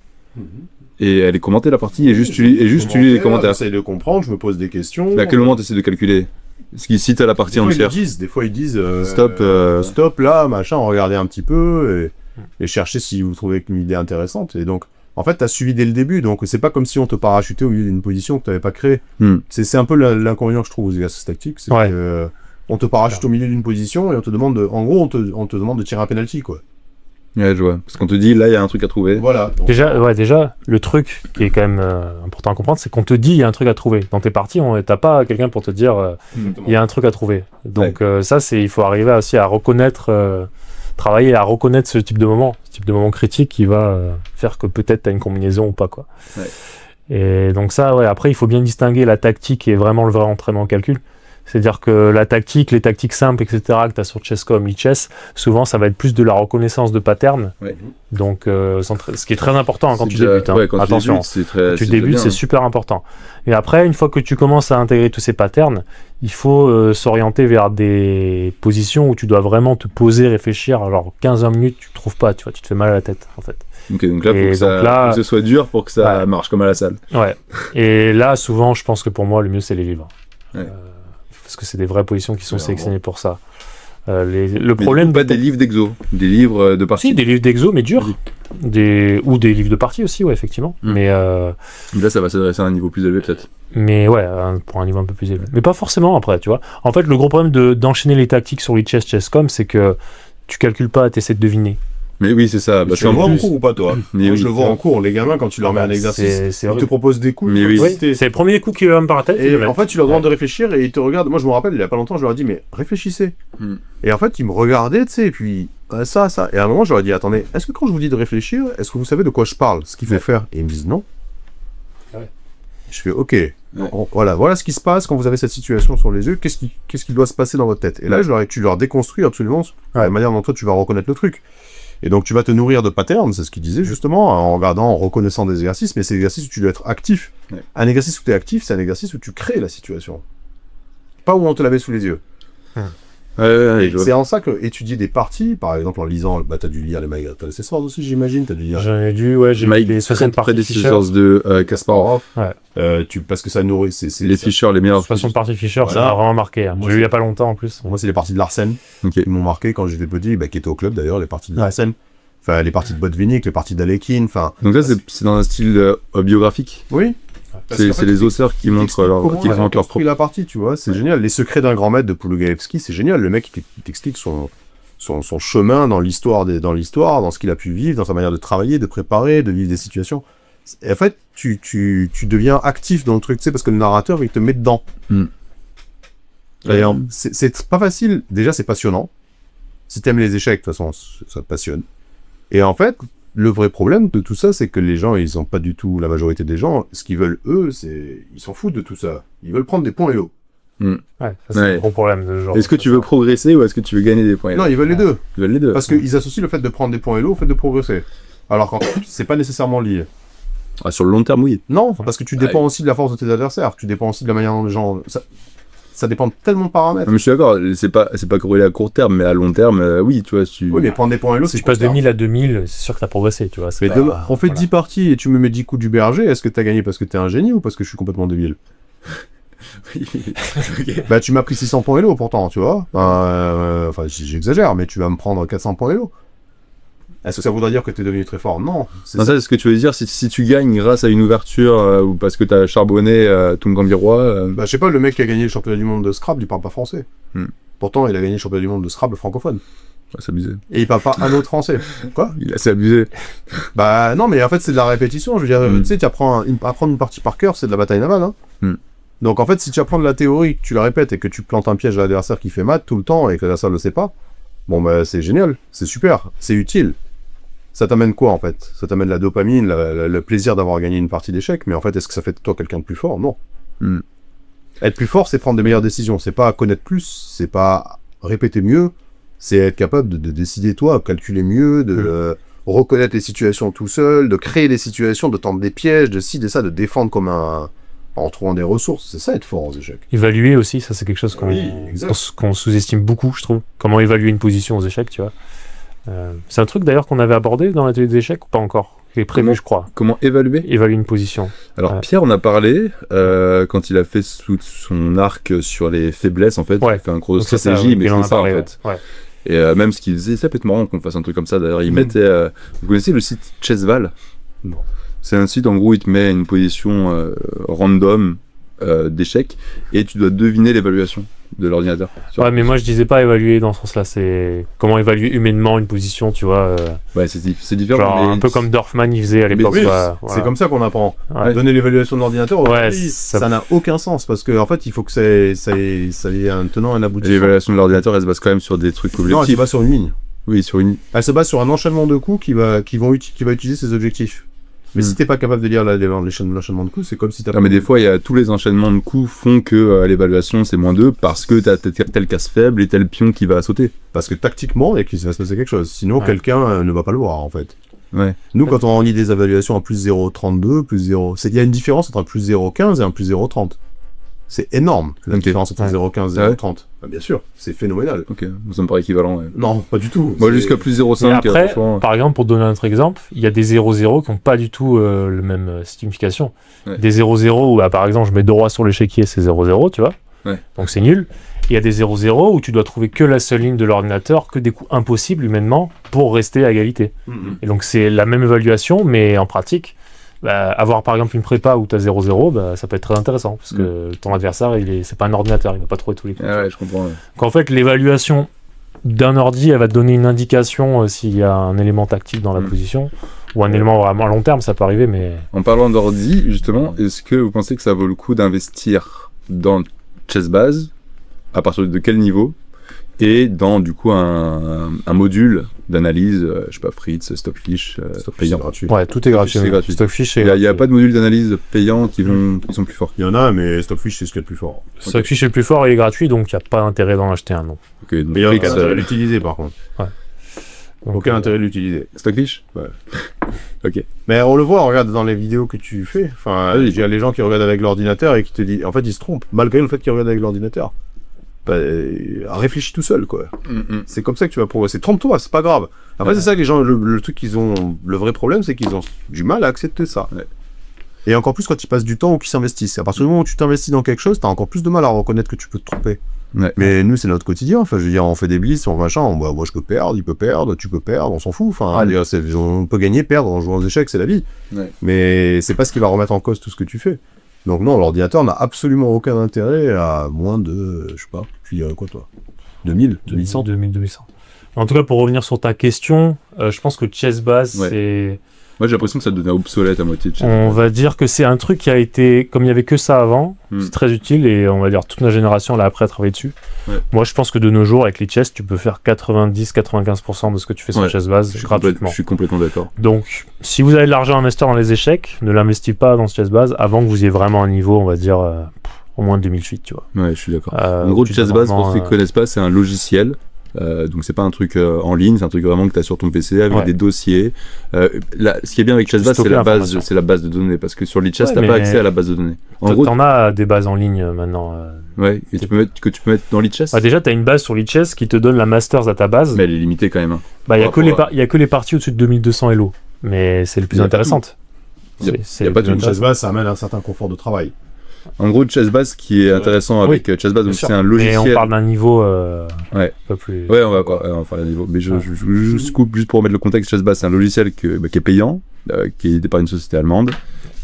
et elle est commentée, la partie, et juste tu lis les commentaires. J'essaie de comprendre, je me pose des questions. Mais à quel moment tu essaies de calculer? Parce qu'ils t'as la partie entière. Des fois, ils disent Stop, stop là, machin, regardez un petit peu et cherchez si vous trouvez une idée intéressante. Et donc, en fait, t'as suivi dès le début, donc c'est pas comme si on te parachutait au milieu d'une position que t'avais pas créée. C'est un peu l'inconvénient que je trouve aux exercices tactiques, c'est que on te parachute au milieu d'une position et on te demande en gros, on te demande de tirer un penalty, quoi. Ouais, je vois. Parce qu'on te dit, là, il y a un truc à trouver. Voilà. Donc, Déjà, le truc qui est quand même important à comprendre, c'est qu'on te dit il y a un truc à trouver. Dans tes parties, t'as pas quelqu'un pour te dire il y a un truc à trouver. Donc ça, il faut arriver aussi à reconnaître, travailler à reconnaître ce type de moment critique qui va faire que peut-être t'as une combinaison ou pas, quoi. Ouais. Et donc ça, après, il faut bien distinguer la tactique et vraiment le vrai entraînement en calcul. C'est-à-dire que la tactique, les tactiques simples, etc., que tu as sur Chess.com, eChess, souvent ça va être plus de la reconnaissance de patterns. Ouais. Donc, ce qui est très important quand tu déjà- débutes. ouais, quand Attention, tu quand tu déjà débutes, bien. c'est super important. Et après, une fois que tu commences à intégrer tous ces patterns, il faut s'orienter vers des positions où tu dois vraiment te poser, réfléchir. Alors, 15-20 minutes, tu ne trouves pas, tu vois, tu te fais mal à la tête, en fait. Ok, donc là, Et faut que ce soit dur pour que ça Ouais. marche comme à la salle. Ouais. Et là, souvent, je pense que pour moi, le mieux, c'est les livres. Ouais. Parce que c'est des vraies positions qui sont Clairement. sélectionnées pour ça. Le Mais problème... du coup, pas des livres d'exo, des livres de partie. Si, des livres d'exo, mais durs. Ou des livres de partie aussi, ouais, effectivement. Mais Là, ça va s'adresser à un niveau plus élevé, peut-être. ouais, pour un niveau un peu plus élevé. Mais pas forcément après, tu vois. En fait, le gros problème d'enchaîner les tactiques sur l'eChess, Chess.com, c'est que tu calcules pas, tu essaies de deviner. Mais oui, c'est ça. tu Parce le qu'en vois en plus. cours ou pas, toi? Mais Moi, oui. je le vois en cours. Les gamins, quand tu leur mets un exercice, C'est ils te horrible. proposent des coups. Mais oui. Oui, c'est le premier coup qui va me par la tête. Et en fait, tu leur demandes de réfléchir et ils te regardent. Moi, je me rappelle, il y a pas longtemps, je leur ai dit, mais réfléchissez. Et en fait, ils me regardaient, tu sais, et puis ça. Et à un moment, je leur ai dit, attendez, est-ce que quand je vous dis de réfléchir, est-ce que vous savez de quoi je parle, ce qu'il faut faire? Et ils me disent non. Ouais. Je fais, ok, voilà ce qui se passe quand vous avez cette situation sur les yeux, qu'est-ce qui doit se passer dans votre tête? Et là, tu leur déconstruis absolument la manière dont toi, tu vas reconnaître le truc. Et donc, tu vas te nourrir de patterns, c'est ce qu'il disait justement, en regardant, en reconnaissant des exercices, mais c'est l'exercice où tu dois être actif. Ouais. Un exercice où tu es actif, c'est un exercice où tu crées la situation. Pas où on te la met sous les yeux. Ouais, je vois. C'est en ça que étudier des parties, par exemple en lisant, bah t'as dû lire les My Predecessors aussi, j'imagine, t'as dû lire J'en ai lu, ouais, j'ai lu Mike les 60 parties Fisher. Predecessors de Kasparov. parce que ça nourrit, c'est Les Fisher, les meilleurs. 60 parties Fisher, ça Voilà. m'a vraiment marqué. Hein. Moi, J'ai lu il y a pas longtemps en plus. Moi, c'est les parties de Larsen Ok. qui m'ont marqué quand j'étais petit, qui étaient au club d'ailleurs, les parties de Larsen. Enfin, les parties de Botvinnik, les parties d'Alekin, enfin. Donc ça, c'est dans un style biographique. Oui. C'est les auteurs qui montrent qui présentent leur propre. la partie, tu vois, c'est génial. Les secrets d'un grand maître de Poulougaevski, c'est génial. Le mec, il t'explique son chemin dans l'histoire, dans ce qu'il a pu vivre, dans sa manière de travailler, de préparer, de vivre des situations. Et en fait, tu deviens actif dans le truc, tu sais, parce que le narrateur, il te met dedans. D'ailleurs, c'est pas facile. Déjà, c'est passionnant. Si t'aimes les échecs, de toute façon, ça te passionne. Et en fait, le vrai problème de tout ça, c'est que les gens, ils ont pas du tout, la majorité des gens, ce qu'ils veulent, eux, ils s'en foutent de tout ça. Ils veulent prendre des points Elo. Ouais, ça, c'est un gros problème de ce genre. Est-ce que tu veux progresser ou est-ce que tu veux gagner des points? Non, ils veulent les deux. Ils veulent les deux. Parce qu'ils associent le fait de prendre des points Elo au fait de progresser. Alors qu'en fait, c'est pas nécessairement lié. Ah, sur le long terme, oui. Non, parce que tu dépends aussi de la force de tes adversaires. Tu dépends aussi de la manière dont les gens... Ça dépend de tellement de paramètres. Mais je suis d'accord, c'est pas corrélé à court terme, mais à long terme, oui, tu vois. Oui, mais prendre des points Elo, Si c'est tu passes de 1000 à 2000, c'est sûr que t'as progressé, tu vois. Mais pas- demain, on fait voilà. 10 parties et tu me mets 10 coups du berger, est-ce que t'as gagné parce que t'es un génie ou parce que je suis complètement débile? Bah, tu m'as pris 600 points Elo pourtant, tu vois. Enfin, j'exagère, mais tu vas me prendre 400 points Elo. Est-ce que ça voudrait dire que t'es devenu très fort? Non. Non, ça, c'est ce que tu veux dire, si tu gagnes grâce à une ouverture ou parce que t'as charbonné Tungambirois. Bah, je sais pas, le mec qui a gagné le championnat du monde de Scrabble, il parle pas français. Hmm. Pourtant, il a gagné le championnat du monde de Scrabble francophone. C'est abusé. Et il parle pas un autre français. Quoi? Il est assez abusé. Bah, non, mais en fait, c'est de la répétition. Je veux dire, tu sais, apprendre une partie par cœur, c'est de la bataille navale, hein. Hmm. Donc, en fait, si tu apprends de la théorie, que tu la répètes et que tu plantes un piège à l'adversaire qui fait maths tout le temps et que l'adversaire le sait pas, bon, bah, c'est génial. C'est super. C'est utile. Ça t'amène quoi, en fait? Ça t'amène la dopamine, le plaisir d'avoir gagné une partie d'échecs, mais en fait, est-ce que ça fait de toi quelqu'un de plus fort? Non. Hmm. Être plus fort, c'est prendre des meilleures décisions. C'est pas connaître plus, c'est pas répéter mieux, c'est être capable de décider toi, calculer mieux, de reconnaître les situations tout seul, de créer des situations, de tendre des pièges, de ci, de ça, de défendre comme en trouvant des ressources. C'est ça, être fort aux échecs. Évaluer aussi, ça c'est quelque chose Oui, exact. qu'on sous-estime beaucoup, je trouve. Comment évaluer une position aux échecs, tu vois. C'est un truc d'ailleurs qu'on avait abordé dans l'atelier des échecs ou pas encore? Qui est prévu, Comment je crois. Comment évaluer? Évaluer une position. Alors, Ouais. Pierre en a parlé quand il a fait son arc sur les faiblesses, en fait. Ouais. Il a fait un cours de Donc c'est ça, stratégie, ouais, mais il en c'est a ça, parlé, en fait. ouais. Et même ce qu'il faisait, ça peut être marrant qu'on fasse un truc comme ça. D'ailleurs, il mettait. Vous connaissez le site Chessval? Non. C'est un site, en gros, il te met une position random d'échecs et tu dois deviner l'évaluation de l'ordinateur. Ouais, mais moi je disais pas évaluer dans ce sens-là, c'est comment évaluer humainement une position, tu vois. Ouais, c'est différent. Genre mais un peu comme Dorfman il faisait à l'époque. Oui, quoi, c'est voilà. comme ça qu'on apprend. Ouais. Donner l'évaluation de l'ordinateur, Ouais, aujourd'hui, ça- ça n'a aucun sens parce que en fait, il faut que ça ait un tenant, un aboutissant. l'évaluation de l'ordinateur, elle se base quand même sur des trucs Non, elle se objectifs. base sur une ligne. Oui, sur une. Elle se base sur un enchaînement de coups qui va utiliser ses objectifs. Mais si t'es pas capable de lire l'enchaînement de coups, c'est comme si t'as Non, mais des fois, il y a tous les enchaînements de coups font que l'évaluation c'est -2 parce que t'as tel casse faible et tel pion qui va sauter. Parce que tactiquement, il va se passer quelque chose. Sinon, Ouais. quelqu'un ne va pas le voir, en fait. Ouais. Nous, quand on lit des évaluations à plus 0,32, plus 0... Il y a une différence entre un plus 0,15 et un plus 0,30. C'est énorme, la Ok. différence entre Ouais. 0,15 et Ah ouais 0,30. Bah, bien sûr, c'est phénoménal. Ok, ça me paraît équivalent. Ouais. Non, pas du tout. Moi, C'est- jusqu'à plus Et 0,5. après, franchement. par exemple, pour donner un autre exemple, il y a des 0-0 qui n'ont pas du tout le même signification. Ouais. Des 0-0 où, bah, par exemple, je mets 2 rois sur l'échiquier, c'est 0-0, tu vois. Ouais. Donc c'est nul. Il y a des 0-0 où tu dois trouver que la seule ligne de l'ordinateur, que des coups impossibles humainement pour rester à égalité. Mhm. Et donc c'est la même évaluation, mais en pratique, bah, avoir par exemple une prépa où tu as 0-0, bah, ça peut être très intéressant, parce que ton adversaire, c'est pas un ordinateur, il va pas trouver tous les coups. Ah ouais, je comprends. Ouais. Donc en fait, l'évaluation d'un ordi, elle va te donner une indication s'il y a un élément tactique dans la position, ou un élément vraiment à long terme, ça peut arriver, mais... En parlant d'ordi, justement, est-ce que vous pensez que ça vaut le coup d'investir dans Chessbase? À partir de quel niveau? Et dans, du coup, un module d'analyse, je sais pas, Fritz, Stockfish, payant. C'est gratuit. Ouais, tout est gratuit. c'est gratuit. Stockfish, Il n'y a pas de module d'analyse payant qui sont plus forts. Il y en a, mais Stockfish, c'est ce qu'il y a de plus fort. Stockfish est le plus fort, il est gratuit, donc il n'y a pas intérêt d'en acheter un, non. Ok, donc Mais il y a Fritz, aucun intérêt de l'utiliser, par contre. Donc, Aucun intérêt de l'utiliser. Stockfish? Ouais. Ok. Mais on le voit, on regarde dans les vidéos que tu fais. Enfin, Oui. il y a les gens qui regardent avec l'ordinateur et qui te disent... En fait, ils se trompent, malgré le fait qu'ils regardent avec l'ordinateur. réfléchis tout seul, quoi. C'est comme ça que tu vas progresser. Trompe-toi, c'est pas grave. Après, c'est ça que les gens, le truc qu'ils ont, le vrai problème, c'est qu'ils ont du mal à accepter ça. Ouais. Et encore plus quand ils passent du temps ou qu'ils s'investissent. À partir du moment où tu t'investis dans quelque chose, t'as encore plus de mal à reconnaître que tu peux te tromper. Ouais. Mais nous, c'est notre quotidien. Enfin, je veux dire, on fait des bliss, on machin. Moi, je peux perdre, il peut perdre, tu peux perdre, on s'en fout. Enfin, on peut gagner, perdre en jouant aux échecs, c'est la vie. Ouais. Mais c'est pas ce qui va remettre en cause tout ce que tu fais. Donc non, l'ordinateur n'a absolument aucun intérêt à moins de, je sais pas, tu dirais quoi toi 2000, 2100 2100. En tout cas, pour revenir sur ta question, je pense que ChessBase, c'est... Moi, j'ai l'impression que ça devenait obsolète à moitié. On va dire que c'est un truc qui a été... Comme il n'y avait que ça avant, c'est très utile et on va dire toute notre génération l'a après travaillé dessus. Ouais. Moi, je pense que de nos jours, avec les chess, tu peux faire 90-95% de ce que tu fais sur ChessBase gratuitement. Je suis complètement d'accord. Donc, si vous avez de l'argent à investir dans les échecs, ne l'investissez pas dans ChessBase avant que vous ayez vraiment un niveau, on va dire, au moins 2008, tu vois. Ouais, je suis d'accord. En gros, ChessBase, pour ceux qui ne connaissent pas, c'est un logiciel. Donc c'est pas un truc en ligne, c'est un truc vraiment que tu as sur ton PC avec des dossiers. Ce qui est bien avec ChessBase, c'est la base de données, parce que sur Lichess, t'as pas accès à la base de données. En gros, t'en as des bases en ligne maintenant. Ouais, et tu peux mettre dans Lichess. Déjà, t'as une base sur Lichess qui te donne la Masters à ta base. Mais elle est limitée quand même. Hein. Bah, il y a que les parties au-dessus de 2200 Elo, mais c'est le plus intéressante. Il y a pas de ChessBase, ça amène un certain confort de travail. En gros, ChessBase, qui est intéressant avec ChessBase, donc c'est un logiciel. Mais on parle d'un niveau un peu plus. Ouais, on va parler d'un niveau. Mais je coupe juste pour remettre le contexte. ChessBase, c'est un logiciel qui est payant, qui est aidé par une société allemande,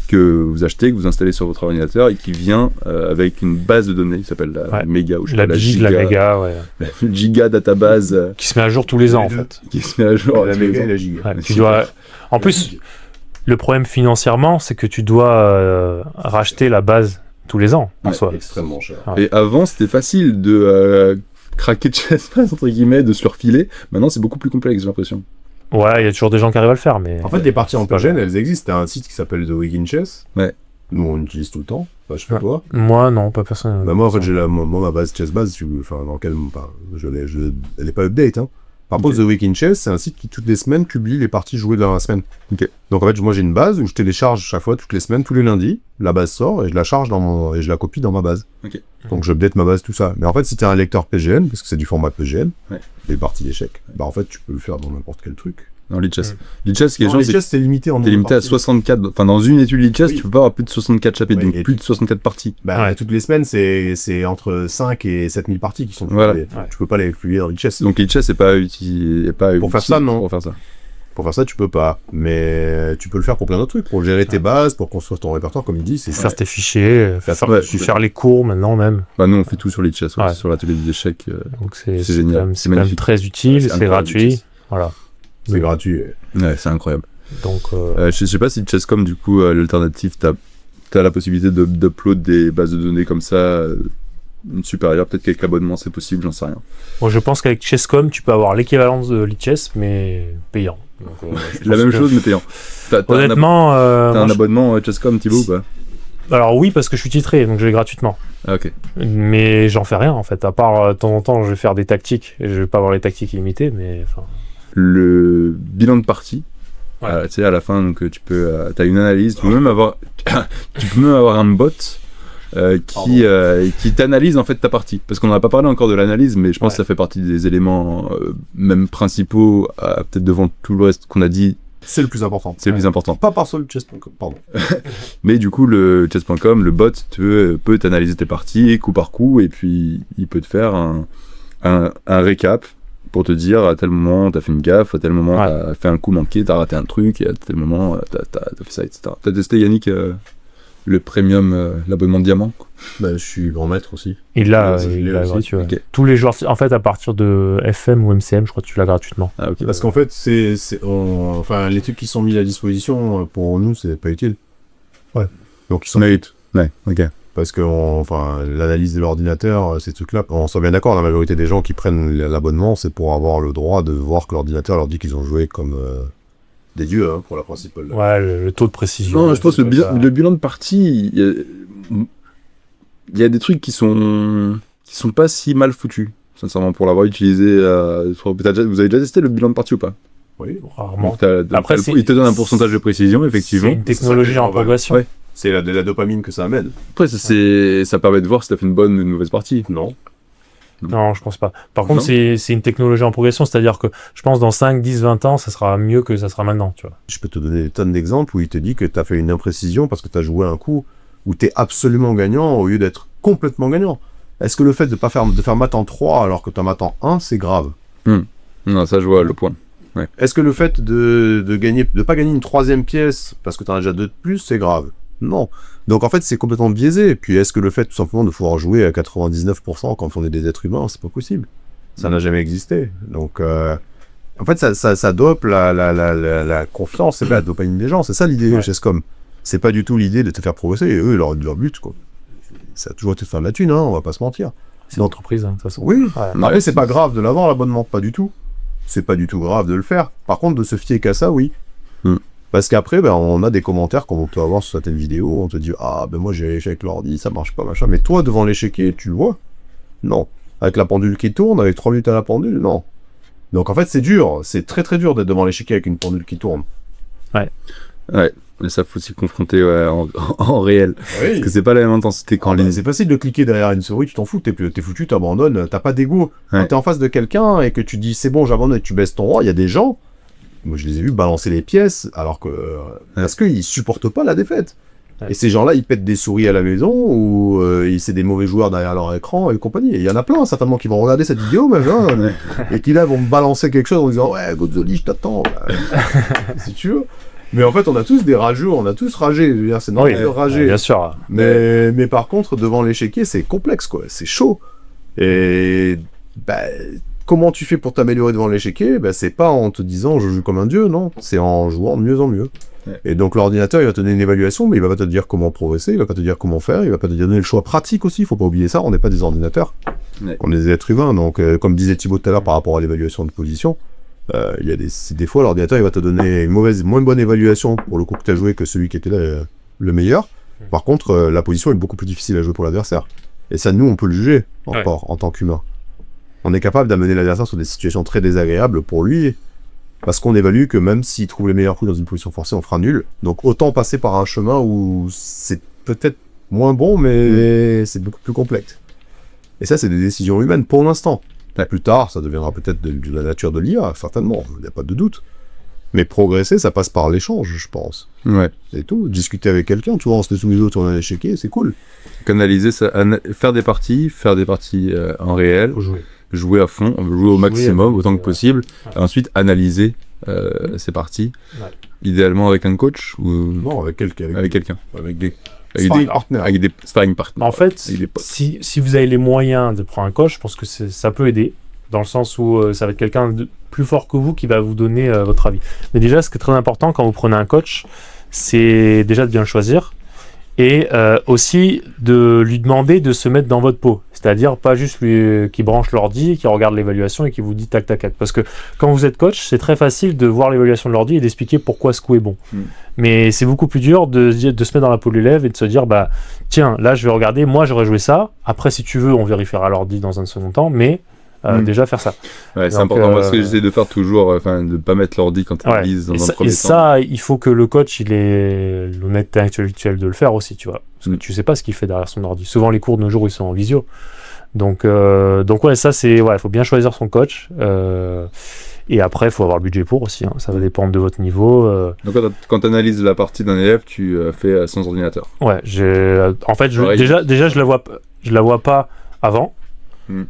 que vous achetez, que vous installez sur votre ordinateur et qui vient avec une base de données qui s'appelle la Mega ou la Giga, la Giga Database. Qui se met à jour tous les ans, en fait. Qui se met à jour. La Mega et la Giga. Tu dois. En plus, le problème financièrement, c'est que tu dois racheter la base tous les ans, en soi. Extrêmement cher. Et avant, c'était facile de craquer ChessBase, entre guillemets, de se le refiler. Maintenant, c'est beaucoup plus complexe, j'ai l'impression. Ouais, il y a toujours des gens qui arrivent à le faire, mais... En fait, les parties en PGN, elles existent. T'as un site qui s'appelle The Week in Chess. Ouais. Nous, on l'utilise tout le temps. Bah, je sais pas toi. Moi, non, pas personne. Bah, moi, en fait, j'ai ma base ChessBase, dans laquelle, elle est pas update, hein. Par contre, The Week in Chess, c'est un site qui, toutes les semaines, publie les parties jouées dans la semaine. Okay. Donc, en fait, moi, j'ai une base où je télécharge chaque fois, toutes les semaines, tous les lundis. La base sort et je la charge et je la copie dans ma base. Okay. Donc, j'update ma base, tout ça. Mais en fait, si t'es un lecteur PGN, parce que c'est du format PGN, les parties d'échecs, bah, en fait, tu peux le faire dans n'importe quel truc. Dans Lichess. Lichess, c'est limité en nombre. T'es limité à 64. Enfin, dans une étude Lichess, tu peux pas avoir plus de 64 chapitres, donc plus de 64 parties. Bah, toutes les semaines, c'est entre 5 et 7000 parties qui sont publiées. Tu peux pas les publier dans Lichess. Donc Lichess, c'est pas utile. Pour faire ça, non. Pour faire ça, tu peux pas. Mais tu peux le faire pour plein d'autres trucs. Pour gérer tes bases, pour construire ton répertoire, comme il dit. C'est faire tes fichiers, faire les cours maintenant même. Bah, nous, on fait tout sur Lichess, sur l'atelier des échecs. Donc c'est génial. C'est quand même très utile, c'est gratuit. Voilà. C'est gratuit. Ouais, c'est incroyable. Donc, je sais pas si Chesscom, du coup, l'alternative, t'as la possibilité d'upload des bases de données comme ça, une supérieure. Peut-être qu'avec l'abonnement, c'est possible, j'en sais rien. Bon, je pense qu'avec Chesscom, tu peux avoir l'équivalence de Lichess, mais payant. Donc, la même chose, mais payant. Honnêtement, t'as un abonnement Chesscom, Thibaut, ou pas? Alors oui, parce que je suis titré, donc je l'ai gratuitement. Ah, ok. Mais j'en fais rien, en fait. À part, de temps en temps, je vais faire des tactiques. Et je vais pas avoir les tactiques illimitées, mais... Le bilan de partie, tu sais, à la fin, donc t'as une analyse, tu peux même avoir un bot qui t'analyse en fait ta partie, parce qu'on n'en a pas parlé encore de l'analyse, mais je pense que ça fait partie des éléments même principaux, peut-être devant tout le reste qu'on a dit. C'est le plus important. C'est le plus important. Pas par sur le chess.com, pardon. Mais du coup, le chess.com, le bot peut t'analyser tes parties coup par coup, et puis il peut te faire un récap pour te dire à tel moment t'as fait une gaffe, à tel moment t'as fait un coup manqué, t'as raté un truc, et à tel moment t'as fait ça, etc. T'as testé, Yannick, le premium, l'abonnement de diamant? Bah, je suis grand maître aussi. Il l'a gratuit. Okay. Tous les joueurs, en fait, à partir de FM ou MCM, je crois que tu l'as gratuitement. Ah, okay. Parce qu'en fait, enfin, les trucs qui sont mis à disposition, pour nous, c'est pas utile. Ouais. Donc ils sont... Ouais, ok. Parce que l'analyse de l'ordinateur, ces trucs-là, on soit bien d'accord, la majorité des gens qui prennent l'abonnement, c'est pour avoir le droit de voir que l'ordinateur leur dit qu'ils ont joué comme des dieux, hein, pour la principale. Ouais, le taux de précision. Non, je pense que le bilan de partie, il y a des trucs qui sont pas si mal foutus, sincèrement, pour l'avoir utilisé. Vous avez déjà testé le bilan de partie ou pas? Oui, rarement. Après, il te donne un pourcentage de précision, effectivement. C'est une technologie en progression. Ouais. C'est la dopamine que ça amène. Après, ça permet de voir si t'as fait une bonne ou une mauvaise partie. Non. Non, je pense pas. Par contre, Non. c'est une technologie en progression, c'est-à-dire que je pense dans 5, 10, 20 ans, ça sera mieux que ça sera maintenant, tu vois. Je peux te donner des tonnes d'exemples où il te dit que tu as fait une imprécision parce que tu as joué un coup où tu es absolument gagnant au lieu d'être complètement gagnant. Est-ce que le fait de faire mat en 3 alors que tu as mat en 1, c'est grave? Non, ça, je vois le point. Est-ce que le fait de pas gagner une 3e pièce parce que tu en as déjà 2 de plus, c'est grave? Non. Donc en fait, c'est complètement biaisé. Puis est-ce que le fait tout simplement de pouvoir jouer à 99% quand on est des êtres humains, c'est pas possible? Ça n'a jamais existé. Donc en fait, ça dope la confiance et la dopamine des gens. C'est ça l'idée chez Scom. C'est pas du tout l'idée de te faire progresser. Et eux, leur but, quoi, ça a toujours été de faire de la thune, hein, on va pas se mentir. C'est une entreprise, hein, de toute façon. Oui. Ouais. Après, c'est pas grave de l'avoir, l'abonnement, pas du tout. C'est pas du tout grave de le faire. Par contre, de se fier qu'à ça, oui. Parce qu'après, on a des commentaires qu'on peut avoir sur certaines vidéos, on te dit « Ah, moi j'ai l'échec avec l'ordi, ça marche pas, machin. » Mais toi, devant l'échiquier, tu le vois? Non. Avec la pendule qui tourne, avec 3 minutes à la pendule, non. Donc en fait, c'est dur. C'est très très dur d'être devant l'échiquier avec une pendule qui tourne. Ouais, mais ça faut s'y confronter en réel. Oui. Parce que c'est pas la même intensité qu'en ligne. C'est facile de cliquer derrière une souris, tu t'en fous, t'es foutu, t'abandonnes, t'as pas d'ego. Ouais. Quand t'es en face de quelqu'un et que tu dis c'est bon, j'abandonne et tu baisses ton roi, il y a des gens, moi je les ai vus balancer les pièces alors que parce qu'ils supportent pas la défaite. Ouais. Et ces gens-là, ils pètent des souris à la maison ou c'est des mauvais joueurs derrière leur écran et compagnie. Et il y en a plein certainement qui vont regarder cette vidéo même hein, et qui là vont me balancer quelque chose en disant ouais Godzoli, je t'attends si tu veux. Mais en fait, on a tous des rageux, on a tous ragé. Je veux dire, c'est normal de rager. Bien sûr. Mais par contre, devant l'échiquier, c'est complexe, quoi. C'est chaud. Et comment tu fais pour t'améliorer devant l'échiquier? C'est pas en te disant je joue comme un dieu, non. C'est en jouant de mieux en mieux. Ouais. Et donc l'ordinateur, il va te donner une évaluation, mais il va pas te dire comment progresser, il va pas te dire comment faire, il va pas te donner le choix pratique aussi. Faut pas oublier ça. On n'est pas des ordinateurs. Ouais. On est des êtres humains. Donc, comme disait Thibaut tout à l'heure par rapport à l'évaluation de position. Il y a des fois l'ordinateur il va te donner une moins bonne évaluation pour le coup que tu as joué que celui qui était là le meilleur. Par contre la position est beaucoup plus difficile à jouer pour l'adversaire. Et ça nous on peut le juger encore en tant qu'humain. On est capable d'amener l'adversaire sur des situations très désagréables pour lui parce qu'on évalue que même s'il trouve les meilleurs coups dans une position forcée on fera nul. Donc autant passer par un chemin où c'est peut-être moins bon mais c'est beaucoup plus complexe. Et ça c'est des décisions humaines pour l'instant. Plus tard, ça deviendra peut-être de la nature de l'IA, certainement, il n'y a pas de doute. Mais progresser, ça passe par l'échange, je pense. Ouais. C'est tout. Discuter avec quelqu'un, tu vois, on se met sous les autres, on a l'échiquier, c'est cool. Canaliser ça, faire des parties en réel, Faut jouer. jouer à fond, jouer au maximum, avec, autant que possible, et ensuite analyser ces parties, idéalement avec un coach ou Non, avec quelqu'un. avec quelqu'un. Avec des Avec partenaires. avec des sparring partners. En fait, Avec des potes. si vous avez les moyens de prendre un coach, je pense que ça peut aider, dans le sens où ça va être quelqu'un de plus fort que vous qui va vous donner votre avis. Mais déjà, ce qui est très important quand vous prenez un coach, c'est déjà de bien le choisir, et aussi de lui demander de se mettre dans votre peau. C'est-à-dire pas juste lui qui branche l'ordi, qui regarde l'évaluation et qui vous dit tac tac tac. Parce que quand vous êtes coach, c'est très facile de voir l'évaluation de l'ordi et d'expliquer pourquoi ce coup est bon. Mais c'est beaucoup plus dur de se mettre dans la peau de l'élève et de se dire bah tiens, là je vais regarder, moi j'aurais joué ça. Après si tu veux, on vérifiera l'ordi dans un second temps, mais déjà faire ça. Ouais, c'est Donc, important parce que j'essaie de faire toujours, de pas mettre l'ordi quand tu analyses dans un premier temps. Ça, il faut que le coach il ait l'honnêteté intellectuelle de le faire aussi, tu vois. Parce que tu sais pas ce qu'il fait derrière son ordi. Souvent les cours de nos jours ils sont en visio. Donc ouais, ça c'est faut bien choisir son coach. Et après, il faut avoir le budget pour aussi. Hein. Ça va dépendre de votre niveau. Donc quand tu analyses la partie d'un élève, tu fais sans ordinateur. Ouais, en fait, déjà je la vois pas avant.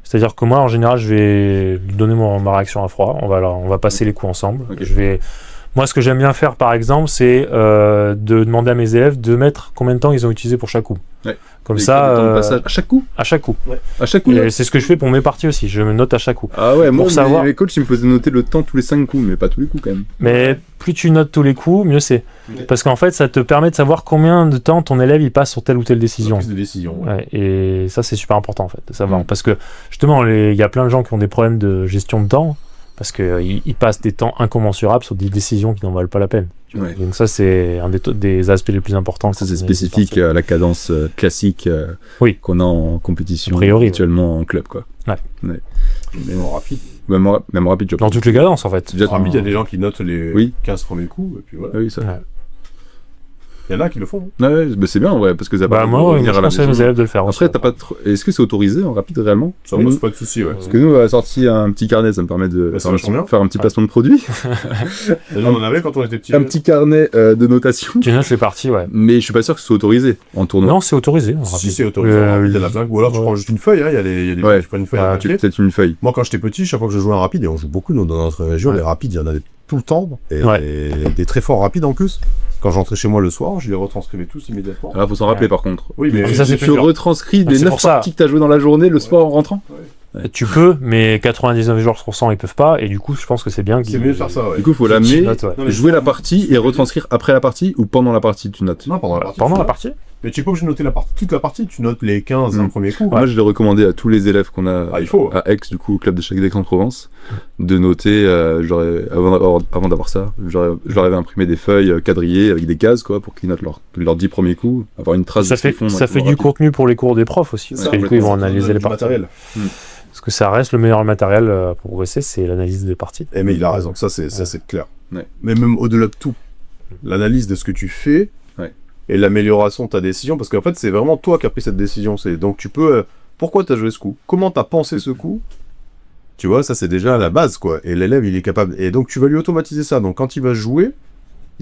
C'est-à-dire que moi, en général, je vais lui donner ma réaction à froid. On va passer les coups ensemble. Okay. Moi, ce que j'aime bien faire, par exemple, c'est de demander à mes élèves de mettre combien de temps ils ont utilisé pour chaque coup. Ouais. Comme ça, à chaque coup. À chaque coup. Ouais. À chaque coup. Et c'est ce que je fais pour mes parties aussi. Je me note à chaque coup. Ah ouais, moi, pour savoir... mes coachs, ils me faisaient noter le temps tous les 5 coups, mais pas tous les coups quand même. Mais plus tu notes tous les coups, mieux c'est. Parce qu'en fait, ça te permet de savoir combien de temps ton élève il passe sur telle ou telle décision. Plus de décisions. Ouais, et ça, c'est super important en fait, de savoir. Parce que justement, il y a plein de gens qui ont des problèmes de gestion de temps. Parce qu'ils passent des temps incommensurables sur des décisions qui n'en valent pas la peine. Ouais. Donc ça, c'est un des aspects les plus importants. Ça, c'est spécifique à la cadence classique qu'on a en compétition actuellement en club. Quoi. Ouais. Même rapide. Même rapide, je pense. Dans toutes les cadences, en fait. Déjà, il y a des gens qui notent les 15 premiers coups, et puis voilà. Ah oui, ça. Ouais. Il y en a qui le font. Ouais, bah c'est bien, ouais, parce que ça Bah, permet de moi, revenir je à la conseille aux maison. élèves de le faire. Après, t'as pas trop... Est-ce que c'est autorisé en rapide réellement? Ça me pose pas de soucis, ouais. Parce que nous, on a sorti un petit carnet, ça me permet de Bah, c'est vachement bien. faire un petit placement de produit. Déjà, on en avait quand on était petits. Un petit carnet de notation. Tu notes les parties, ouais. Mais je suis pas sûr que ce soit autorisé en tournoi. Non, c'est autorisé. en Si rapide. c'est autorisé, il y en a plein. Ou alors tu ouais. prends juste une feuille, hein. Il y a des Ouais. tu prends une feuille Ah, à papier. Peut-être une feuille. Moi, quand j'étais petit, chaque fois que je jouais un rapide, et on joue beaucoup dans notre région, Ouais. les rapides, il y en avait tout le temps. Et Ouais. des très forts rapides en plus. Quand j'entrais chez moi le soir, je les retranscrivais tous immédiatement. Alors, faut s'en rappeler par contre. Oui, mais Ça, c'est tu plus dur. retranscris Ah, les c'est 9 pour ça. parties que t'as joué dans la journée le soir en rentrant. Tu peux, mais 99 joueurs sur 100, ils peuvent pas. Et du coup, je pense que c'est bien c'est mieux de faire ça, ouais. Du coup, faut qu'ils l'amener, notent, ouais. Non, mais jouer la partie et retranscrire après la partie ou pendant la partie, tu notes. Non, pendant la partie. Pendant tu la notes. partie Mais tu es pas obligé de noter toute la partie, tu notes les 15 Mm. premiers coups. Moi, je l'ai recommandé à tous les élèves qu'on a Ah, il faut. à Aix, du coup, au club d'échecs d'Aix-en-Provence, de noter, avant d'avoir ça, je leur avais imprimé des feuilles quadrillées avec des cases, quoi, pour qu'ils notent leurs 10 premiers coups, avoir une trace Ça de ce qu'ils fait, font dans ça les fait tours du rapides. contenu pour les cours des profs aussi. C'est Parce ça, que du coup, ils vont analyser les du parties. matériel. Parce que ça reste le meilleur matériel pour progresser, c'est l'analyse des parties. Eh, mais il a raison, ça c'est clair. Ouais. Mais même au-delà de tout, l'analyse de ce que tu fais Ouais. et l'amélioration de ta décision, parce qu'en fait c'est vraiment toi qui as pris cette décision. Donc tu peux, pourquoi tu as joué ce coup? Comment tu as pensé ce coup? Tu vois, ça c'est déjà la base, quoi. Et l'élève il est capable. Et donc tu vas lui automatiser ça. Donc quand il va jouer,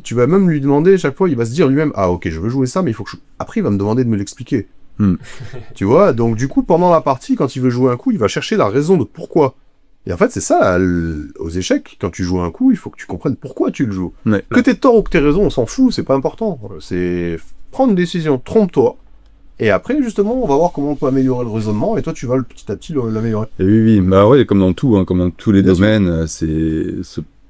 tu vas même lui demander chaque fois, il va se dire lui-même, ah ok je veux jouer ça, mais il faut que après il va me demander de me l'expliquer. Tu vois, donc du coup pendant la partie, quand il veut jouer un coup, il va chercher la raison de pourquoi. Et en fait, c'est ça, aux échecs, quand tu joues un coup, il faut que tu comprennes pourquoi tu le joues. Ouais. Que t'aies tort ou que t'aies raison, on s'en fout, c'est pas important. C'est prendre une décision, trompe-toi. Et après, justement, on va voir comment on peut améliorer le raisonnement, et toi, tu vas petit à petit l'améliorer. Et oui, bah ouais, comme dans tout, hein, comme dans tous les Bien sûr. domaines, c'est